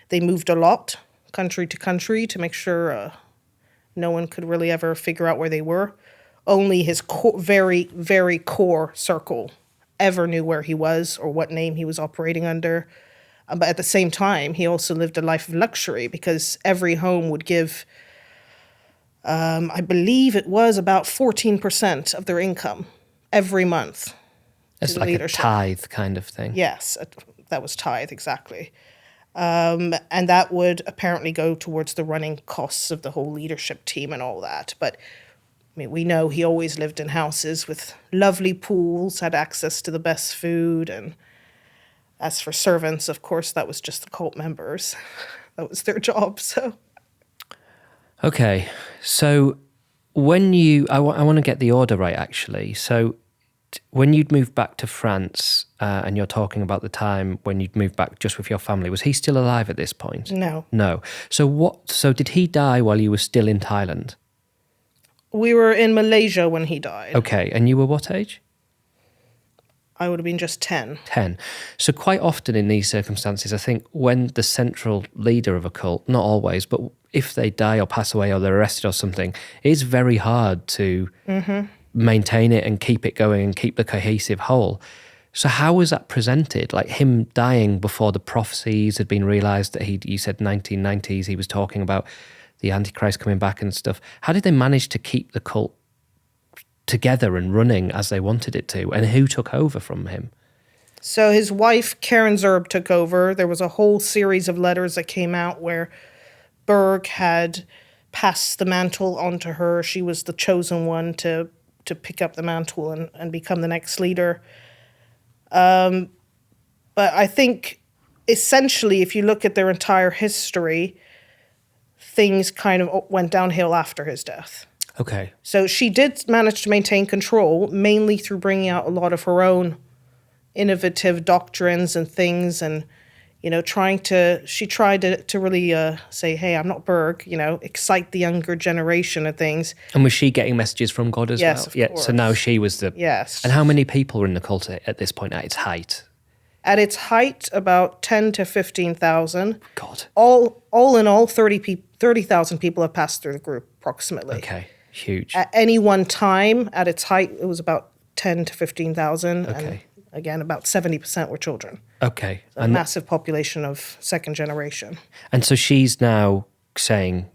They moved a lot, country to country, to make sure no one could really ever figure out where they were. Only his very, very core circle ever knew where he was or what name he was operating under. But at the same time, he also lived a life of luxury, because every home would give, I believe it was about 14% of their income every month It's the like leadership. a tithe kind of thing. Yes, that was tithe, exactly. And that would apparently go towards the running costs of the whole leadership team and all that. But I mean, we know he always lived in houses with lovely pools, had access to the best food. And as for servants, of course, that was just the cult members. That was their job, so. Okay, so when I want to get the order right, actually. So when you'd moved back to France, and you're talking about the time when you'd moved back just with your family, was he still alive at this point? No. No. So did he die while you were still in Thailand? We were in Malaysia when he died. Okay, and you were what age? I would have been just 10. 10. So quite often in these circumstances, I think when the central leader of a cult, not always, but if they die or pass away or they're arrested or something, it's very hard to maintain it and keep it going and keep the cohesive whole. So how was that presented? Like him dying before the prophecies had been realised that you said 1990s, he was talking about the Antichrist coming back and stuff. How did they manage to keep the cult together and running as they wanted it to? And who took over from him? So his wife, Karen Zerb, took over. There was a whole series of letters that came out where Berg had passed the mantle onto her. She was the chosen one to pick up the mantle and become the next leader. But I think essentially, if you look at their entire history, things kind of went downhill after his death. Okay. So she did manage to maintain control, mainly through bringing out a lot of her own innovative doctrines and things, and she tried to really say, hey, I'm not Berg, excite the younger generation and things. And was she getting messages from God as well? Yes, of course. So now she was the... Yes. And how many people were in the cult at this point, at its height? At its height, about 10 to 15,000. God. All in all, 30,000 people have passed through the group, approximately. Okay, huge. At any one time, at its height, it was about 10 to 15,000. Okay. And again, about 70% were children. Okay. A massive population of second generation. And so she's now saying,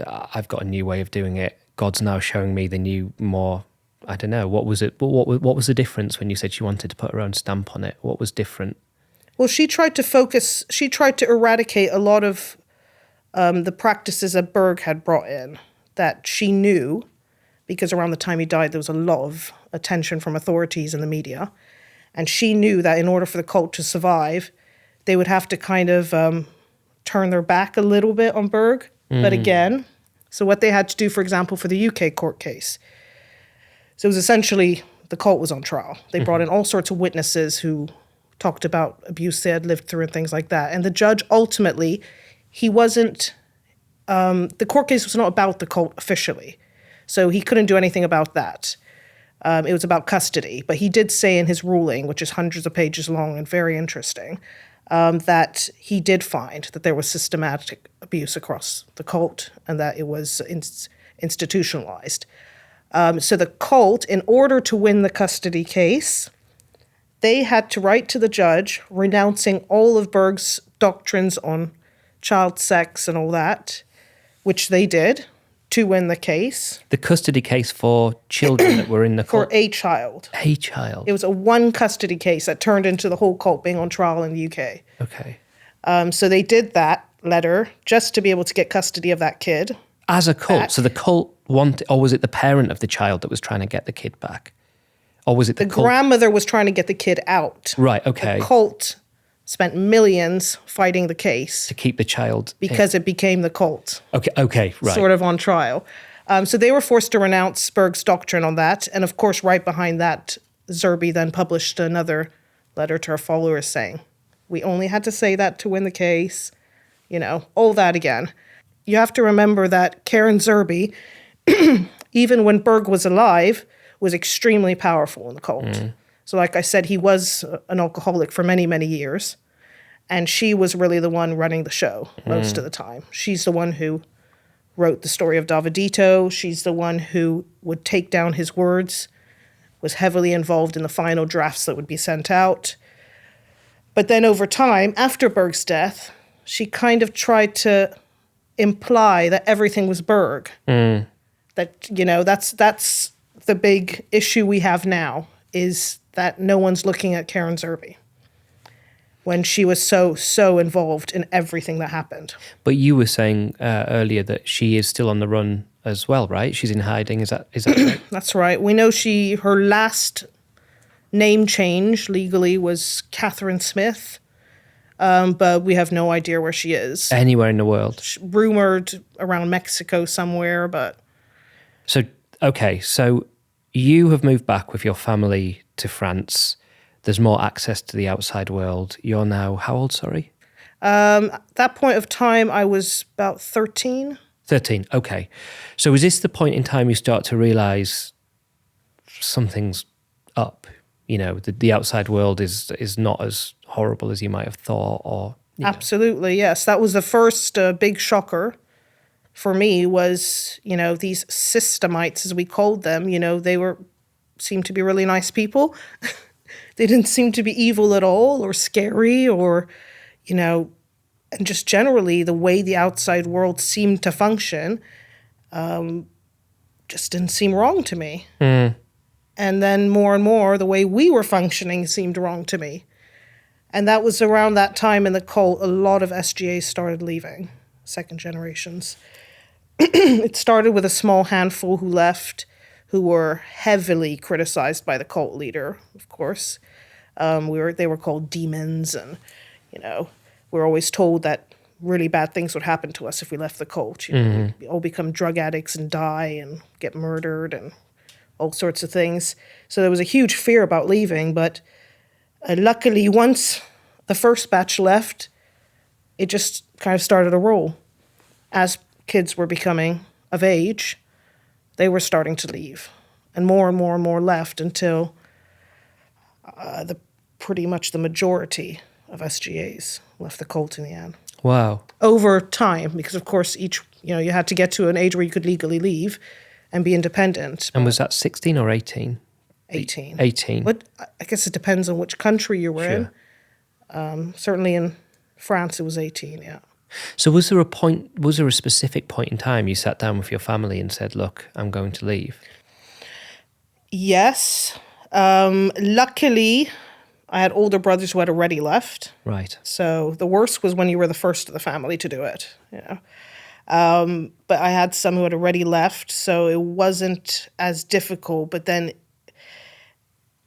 I've got a new way of doing it. God's now showing me the new, more, I don't know, what was it? What was the difference when you said she wanted to put her own stamp on it? What was different? Well, she tried to eradicate a lot of the practices that Berg had brought in that she knew, because around the time he died, there was a lot of attention from authorities and the media. And she knew that in order for the cult to survive, they would have to kind of turn their back a little bit on Berg. But again, so what they had to do, for example, for the UK court case, so it was essentially the cult was on trial. They brought in all sorts of witnesses who talked about abuse they had lived through and things like that. And the judge ultimately, he wasn't, the court case was not about the cult officially. So he couldn't do anything about that. It was about custody. But he did say in his ruling, which is hundreds of pages long and very interesting, that he did find that there was systematic abuse across the cult and that it was institutionalized. So the cult, in order to win the custody case, they had to write to the judge renouncing all of Berg's doctrines on child sex and all that, which they did to win the case. The custody case for children that were in the cult? For a child. A child. It was a one custody case that turned into the whole cult being on trial in the UK. Okay. So they did that letter just to be able to get custody of that kid. As a cult? Back. So the cult wanted, or was it the parent of the child that was trying to get the kid back? Or was it the cult? Grandmother was trying to get the kid out. Right, okay. The cult spent millions fighting the case. To keep the child... Because it became the cult. Okay, right. Sort of on trial. So they were forced to renounce Berg's doctrine on that. And of course, right behind that, Zerby then published another letter to her followers saying, we only had to say that to win the case. All that again. You have to remember that Karen Zerby, even when Berg was alive, was extremely powerful in the cult. So like I said, he was an alcoholic for many, many years. And she was really the one running the show most of the time. She's the one who wrote the story of Davidito. She's the one who would take down his words, was heavily involved in the final drafts that would be sent out. But then over time, after Berg's death, she kind of tried to imply that everything was Berg. That, that's the big issue we have now, is that no one's looking at Karen Zerbe when she was so involved in everything that happened. But you were saying earlier that she is still on the run as well, right? She's in hiding. Is that right? That's right. We know her last name change legally was Catherine Smith, but we have no idea where she is. Anywhere in the world. Rumored around Mexico somewhere, but... So, okay, so you have moved back with your family to France. There's more access to the outside world. You're now, how old, sorry? At that point of time, I was about 13. 13, okay. So is this the point in time you start to realise something's up? You know, the outside world is not as horrible as you might have thought, or... Absolutely, yes. That was the first big shocker for me was, these systemites, as we called them, they seemed to be really nice people. They didn't seem to be evil at all or scary or, and just generally the way the outside world seemed to function just didn't seem wrong to me. And then more and more, the way we were functioning seemed wrong to me. And that was around that time in the cult, a lot of SGAs started leaving, second generations. It started with a small handful who left, who were heavily criticized by the cult leader, of course. They were called demons, and, we were always told that really bad things would happen to us if we left the cult. We'd all become drug addicts and die and get murdered and all sorts of things. So there was a huge fear about leaving, but luckily once the first batch left, it just kind of started to roll. As kids were becoming of age, they were starting to leave. And more and more left until pretty much the majority of SGAs left the cult in the end. Wow. Over time, because of course you had to get to an age where you could legally leave and be independent. And was that 16 or 18? 18. 18. But I guess it depends on which country you were in. Certainly in France, it was 18, yeah. So was there a specific point in time you sat down with your family and said, look, I'm going to leave? Yes. Luckily, I had older brothers who had already left. Right. So the worst was when you were the first of the family to do it. But I had some who had already left, so it wasn't as difficult. But then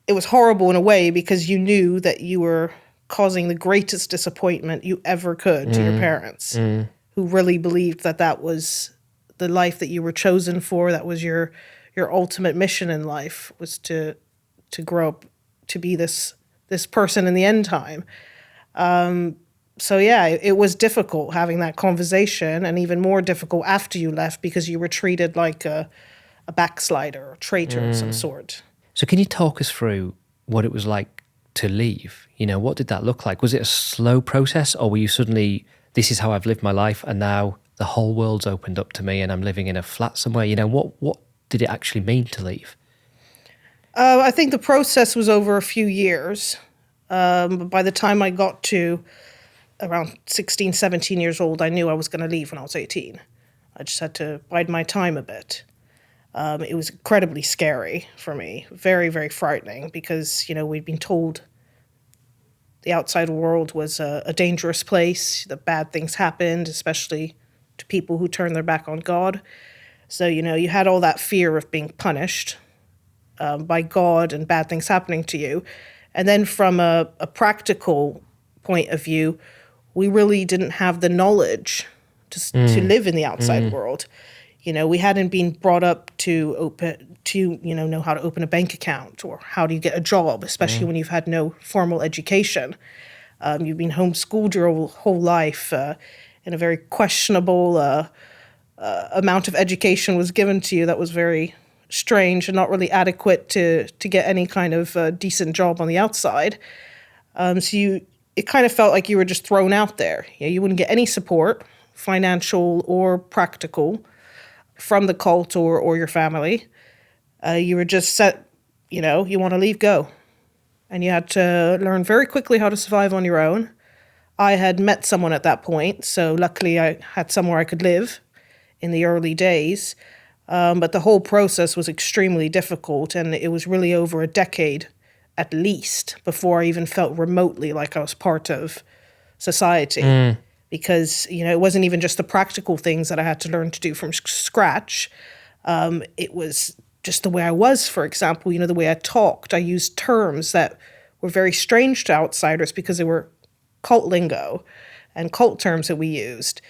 it was horrible in a way because you knew that you were causing the greatest disappointment you ever could to your parents, who really believed that was the life that you were chosen for. That was your ultimate mission in life, was to grow up to be this person in the end time. So yeah, it was difficult having that conversation, and even more difficult after you left because you were treated like a backslider or traitor of some sort. So can you talk us through what it was like to leave? What did that look like? Was it a slow process, or were you suddenly, this is how I've lived my life and now the whole world's opened up to me and I'm living in a flat somewhere? What did it actually mean to leave? I think the process was over a few years. But by the time I got to around 16, 17 years old, I knew I was going to leave when I was 18. I just had to bide my time a bit. It was incredibly scary for me, very, very frightening, because, we'd been told the outside world was a dangerous place, that bad things happened, especially to people who turned their back on God. So, you had all that fear of being punished by God and bad things happening to you. And then from a practical point of view, we really didn't have the knowledge to live in the outside world. We hadn't been brought up to know how to open a bank account or how do you get a job, especially when you've had no formal education. You've been homeschooled your whole life in a very questionable amount of education was given to you that was very strange and not really adequate to get any kind of decent job on the outside. So it kind of felt like you were just thrown out there. You wouldn't get any support, financial or practical, from the cult or your family. You were just set, you want to leave, go. And you had to learn very quickly how to survive on your own. I had met someone at that point, so luckily I had somewhere I could live in the early days. But the whole process was extremely difficult, and it was really over a decade at least, before I even felt remotely like I was part of society. Because, it wasn't even just the practical things that I had to learn to do from scratch. It was just the way I was, for example, the way I talked. I used terms that were very strange to outsiders because they were cult lingo and cult terms that we used.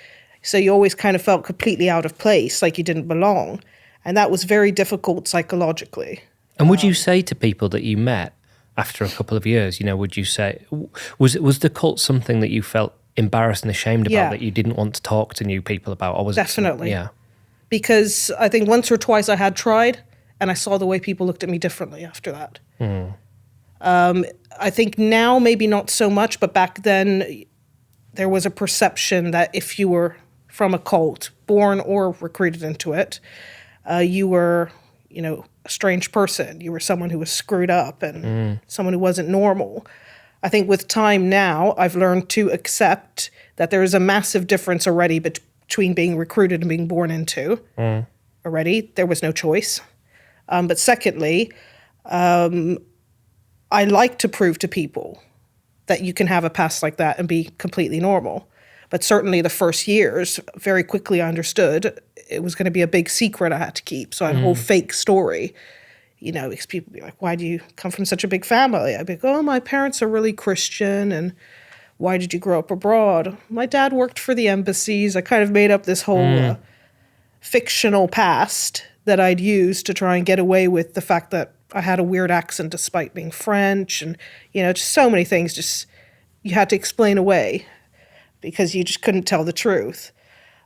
So you always kind of felt completely out of place, like you didn't belong. And that was very difficult psychologically. And would you say to people that you met after a couple of years, would you say, was the cult something that you felt embarrassed and ashamed about, Yeah. that you didn't want to talk to new people about? Or was Definitely. Yeah. Because I think once or twice I had tried, and I saw the way people looked at me differently after that. I think now maybe not so much, but back then there was a perception that if you were from a cult, born or recruited into it, you were, a strange person. You were someone who was screwed up and someone who wasn't normal. I think with time now, I've learned to accept that there is a massive difference already between being recruited and being born into. Already, there was no choice. But secondly, I like to prove to people that you can have a past like that and be completely normal. But certainly the first years, very quickly I understood it was going to be a big secret I had to keep. So I had a whole fake story, because people would be like, why do you come from such a big family? I'd be like, oh, my parents are really Christian. And why did you grow up abroad? My dad worked for the embassies. I kind of made up this whole fictional past that I'd use to try and get away with the fact that I had a weird accent despite being French. And, just so many things just you had to explain away because you just couldn't tell the truth.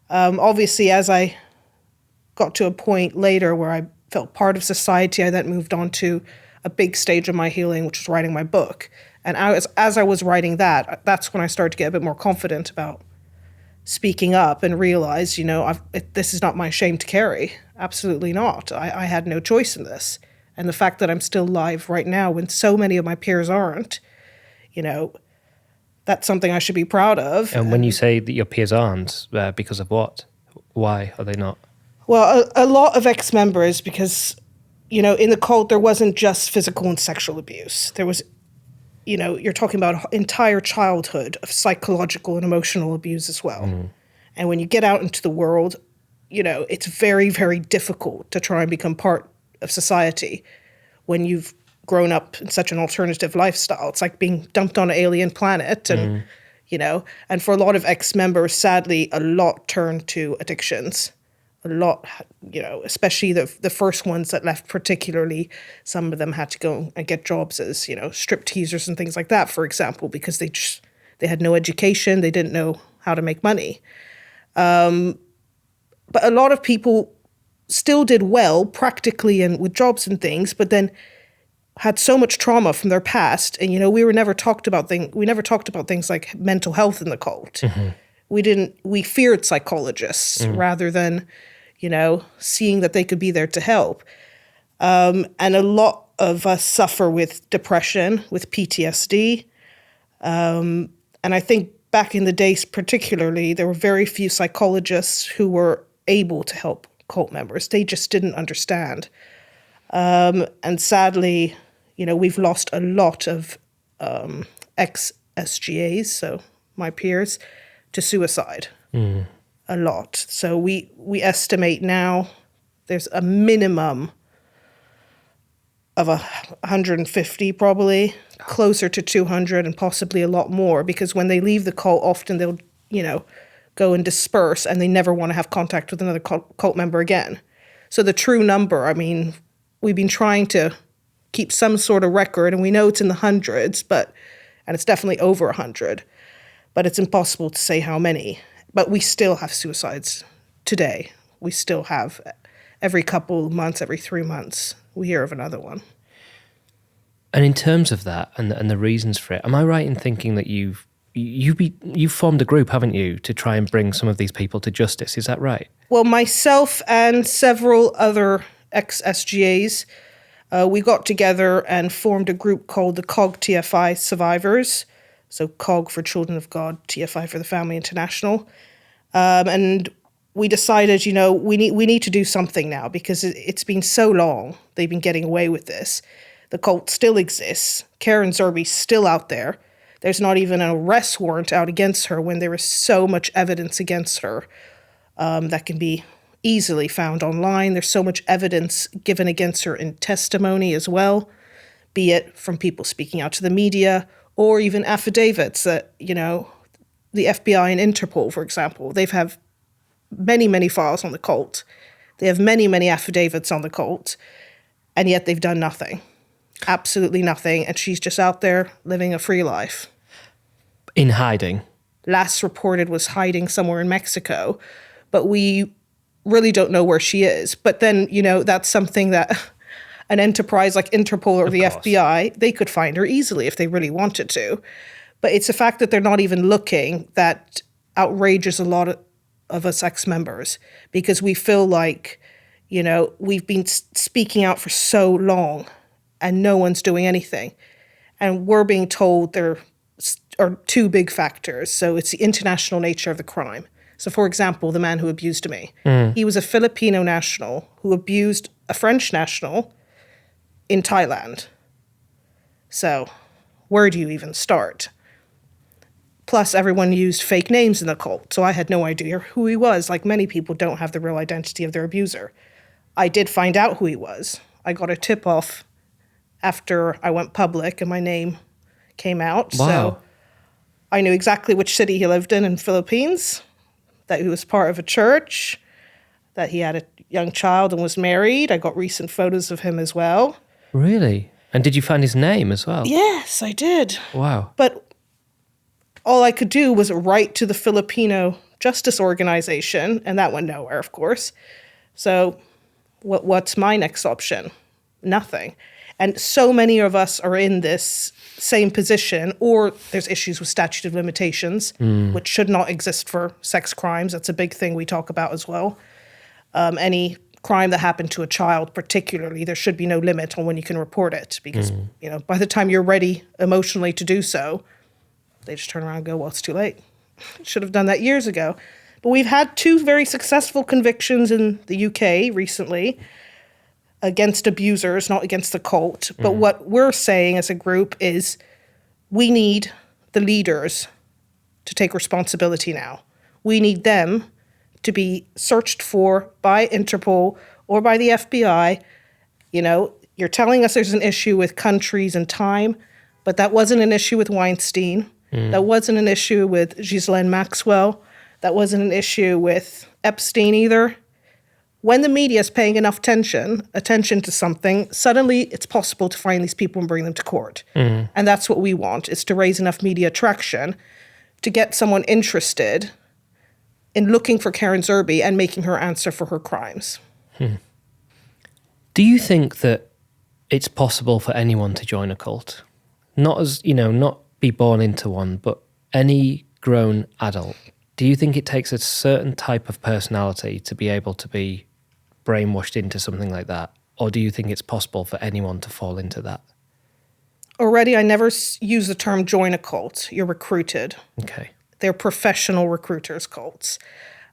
Obviously, as I got to a point later where I felt part of society, I then moved on to a big stage of my healing, which was writing my book. And as I was writing that, that's when I started to get a bit more confident about speaking up and realize, this is not my shame to carry. Absolutely not. I had no choice in this. And the fact that I'm still alive right now when so many of my peers aren't, that's something I should be proud of. And when you say that your peers aren't, because of what? Why are they not? Well, a lot of ex-members, because, in the cult, there wasn't just physical and sexual abuse. There was, you're talking about entire childhood of psychological and emotional abuse as well. And when you get out into the world, it's very, very difficult to try and become part of society when you've grown up in such an alternative lifestyle. It's like being dumped on an alien planet and, and for a lot of ex-members, sadly, a lot turned to addictions. A lot, especially the first ones that left particularly, some of them had to go and get jobs as, strip teasers and things like that, for example, because they had no education, they didn't know how to make money. But a lot of people still did well practically and with jobs and things, but then had so much trauma from their past. And, we never talked about things like mental health in the cult. We feared psychologists rather than, seeing that they could be there to help. And a lot of us suffer with depression, with PTSD. And I think back in the days particularly, there were very few psychologists who were able to help cult members. They just didn't understand. And sadly, we've lost a lot of ex-SGAs, so my peers, to suicide. A lot. So we estimate now there's a minimum of 150 probably, closer to 200 and possibly a lot more, because when they leave the cult, often they'll, go and disperse and they never want to have contact with another cult member again. So the true number, we've been trying to keep some sort of record, and we know it's in the hundreds, and it's definitely over 100, but it's impossible to say how many. But we still have suicides today. We still have every couple of months, every 3 months, we hear of another one. And in terms of that and the reasons for it, am I right in thinking that you've formed a group, haven't you, to try and bring some of these people to justice? Is that right? Well, myself and several other ex-SGAs, we got together and formed a group called the COG TFI Survivors. So COG for Children of God, TFI for the Family International. And we decided, we need to do something now because it's been so long they've been getting away with this. The cult still exists. Karen Zerbe's still out there. There's not even an arrest warrant out against her when there is so much evidence against her that can be easily found online. There's so much evidence given against her in testimony as well, be it from people speaking out to the media or even affidavits that, you know, the FBI and Interpol, for example, they've have many, many files on the cult. They have many, many affidavits on the cult, and yet they've done nothing. Absolutely nothing. And she's just out there living a free life. In hiding. Last reported was hiding somewhere in Mexico, but we really don't know where she is. But then, you know, that's something that an enterprise like Interpol or the FBI, they could find her easily if they really wanted to. But it's the fact that they're not even looking that outrages a lot of us ex-members, because we feel like, you know, we've been speaking out for so long and no one's doing anything. And we're being told there are two big factors. So it's the international nature of the crime. So, for example, the man who abused me, he was a Filipino national who abused a French national in Thailand. So where do you even start? Plus, everyone used fake names in the cult, so I had no idea who he was. Like many people don't have the real identity of their abuser. I did find out who he was. I got a tip-off after I went public and my name came out. Wow. So I knew exactly which city he lived in Philippines, that he was part of a church, that he had a young child and was married. I got recent photos of him as well. Really? And did you find his name as well? Yes, I did. Wow. But all I could do was write to the Filipino Justice Organization, and that went nowhere, of course. So what's my next option? Nothing. And so many of us are in this same position, or there's issues with statute of limitations, which should not exist for sex crimes. That's a big thing we talk about as well. Any crime that happened to a child particularly, there should be no limit on when you can report it, because you know, by the time you're ready emotionally to do so, they just turn around and go, well, it's too late. Should have done that years ago. But we've had two very successful convictions in the UK recently against abusers, not against the cult. But what we're saying as a group is we need the leaders to take responsibility now. We need them to be searched for by Interpol or by the FBI. You know, you're telling us there's an issue with countries and time, but that wasn't an issue with Weinstein. That wasn't an issue with Ghislaine Maxwell. That wasn't an issue with Epstein either. When the media is paying enough attention to something, suddenly it's possible to find these people and bring them to court. And that's what we want, is to raise enough media traction to get someone interested in looking for Karen Zerbe and making her answer for her crimes. Do you think that it's possible for anyone to join a cult? Not as, you know, not be born into one, but any grown adult. Do you think it takes a certain type of personality to be able to be brainwashed into something like that? Or do you think it's possible for anyone to fall into that? Already, I never use the term join a cult. You're recruited. Okay. They're professional recruiters' cults.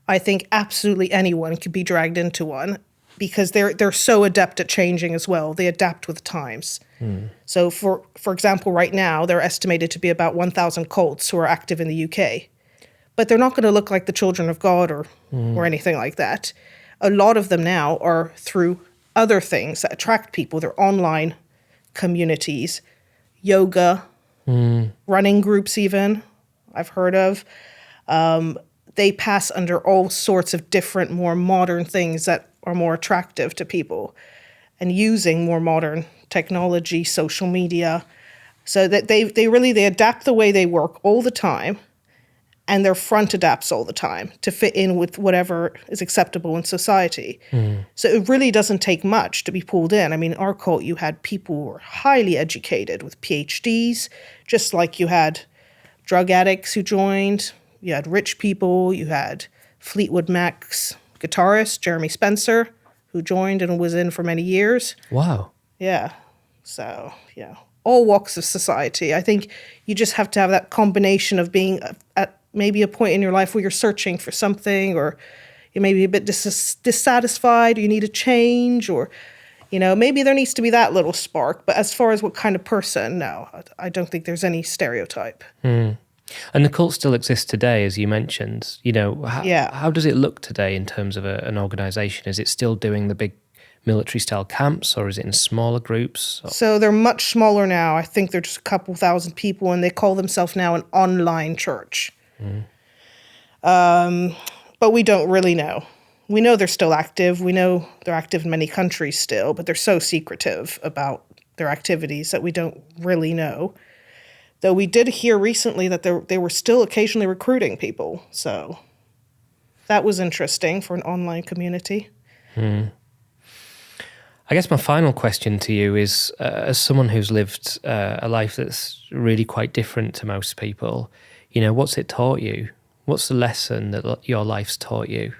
I think absolutely anyone could be dragged into one because they're so adept at changing as well. They adapt with times. So, for example, right now, they're estimated to be about 1,000 cults who are active in the UK. But they're not going to look like the Children of God or anything like that. A lot of them now are through other things that attract people. They're online communities, yoga, running groups even, I've heard of. They pass under all sorts of different, more modern things that are more attractive to people, and using more modern technology, social media, so that they adapt the way they work all the time, and their front adapts all the time to fit in with whatever is acceptable in society. So it really doesn't take much to be pulled in. I mean, in our cult, you had people who were highly educated with PhDs, just like you had drug addicts who joined. You had rich people. You had Fleetwood Mac's guitarist, Jeremy Spencer, who joined and was in for many years. Wow. Yeah. So, yeah. All walks of society. I think you just have to have that combination of being at maybe a point in your life where you're searching for something, or you may be a bit dissatisfied, or you need a change, or Maybe there needs to be that little spark. But as far as what kind of person, no, I don't think there's any stereotype. And the cult still exists today, as you mentioned. How does it look today in terms of an organization? Is it still doing the big military-style camps, or is it in smaller groups? So they're much smaller now. I think they're just a couple thousand people, and they call themselves now an online church. But we don't really know. We know they're still active. We know they're active in many countries still, but they're so secretive about their activities that we don't really know. Though we did hear recently that they were still occasionally recruiting people. So that was interesting for an online community. I guess my final question to you is, as someone who's lived a life that's really quite different to most people, what's it taught you? What's the lesson that your life's taught you?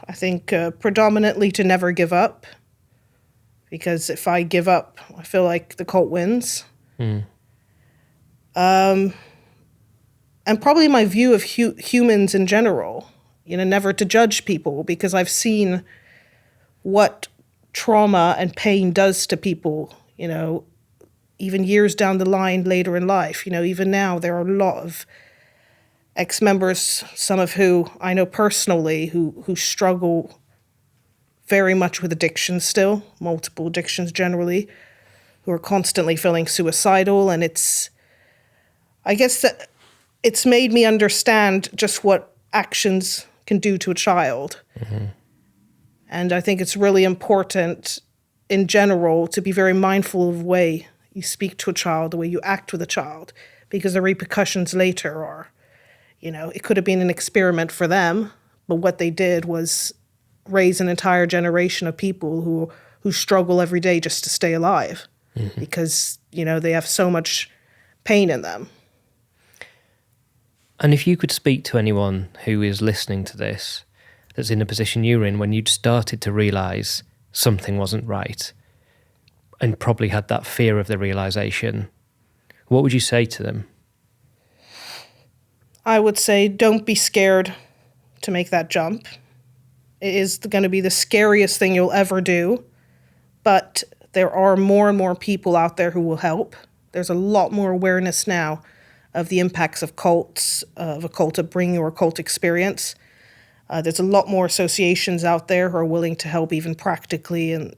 I think predominantly to never give up. Because if I give up, I feel like the cult wins. And probably my view of humans in general, never to judge people, because I've seen what trauma and pain does to people, even years down the line later in life. Even now, there are a lot of ex-members, some of who I know personally, who struggle very much with addiction still, multiple addictions generally, who are constantly feeling suicidal. And I guess that it's made me understand just what actions can do to a child. And I think it's really important in general to be very mindful of the way you speak to a child, the way you act with a child, because the repercussions later are, it could have been an experiment for them, but what they did was raise an entire generation of people who struggle every day just to stay alive, because, they have so much pain in them. And if you could speak to anyone who is listening to this, that's in a position you're in when you'd started to realise something wasn't right and probably had that fear of the realisation, what would you say to them? I would say don't be scared to make that jump. It is going to be the scariest thing you'll ever do, but there are more and more people out there who will help. There's a lot more awareness now of the impacts of cults, of a cult upbringing or a cult experience. There's a lot more associations out there who are willing to help even practically and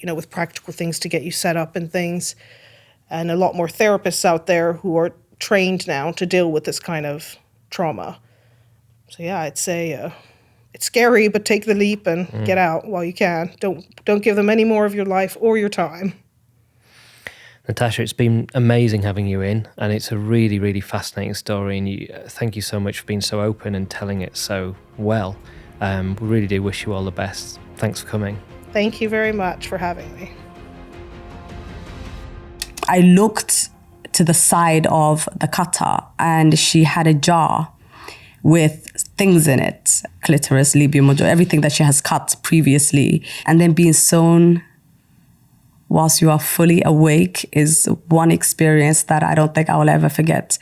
with practical things to get you set up and things. And a lot more therapists out there who are trained now to deal with this kind of trauma. So yeah, I'd say it's scary, but take the leap and get out while you can. Don't give them any more of your life or your time. Natacha, it's been amazing having you in, and it's a really, really fascinating story, and thank you so much for being so open and telling it so well. We really do wish you all the best. Thanks for coming. Thank you very much for having me. I looked to the side of the cutter, and she had a jar with things in it, clitoris, labia majora, everything that she has cut previously, and then being sewn whilst you are fully awake is one experience that I don't think I will ever forget.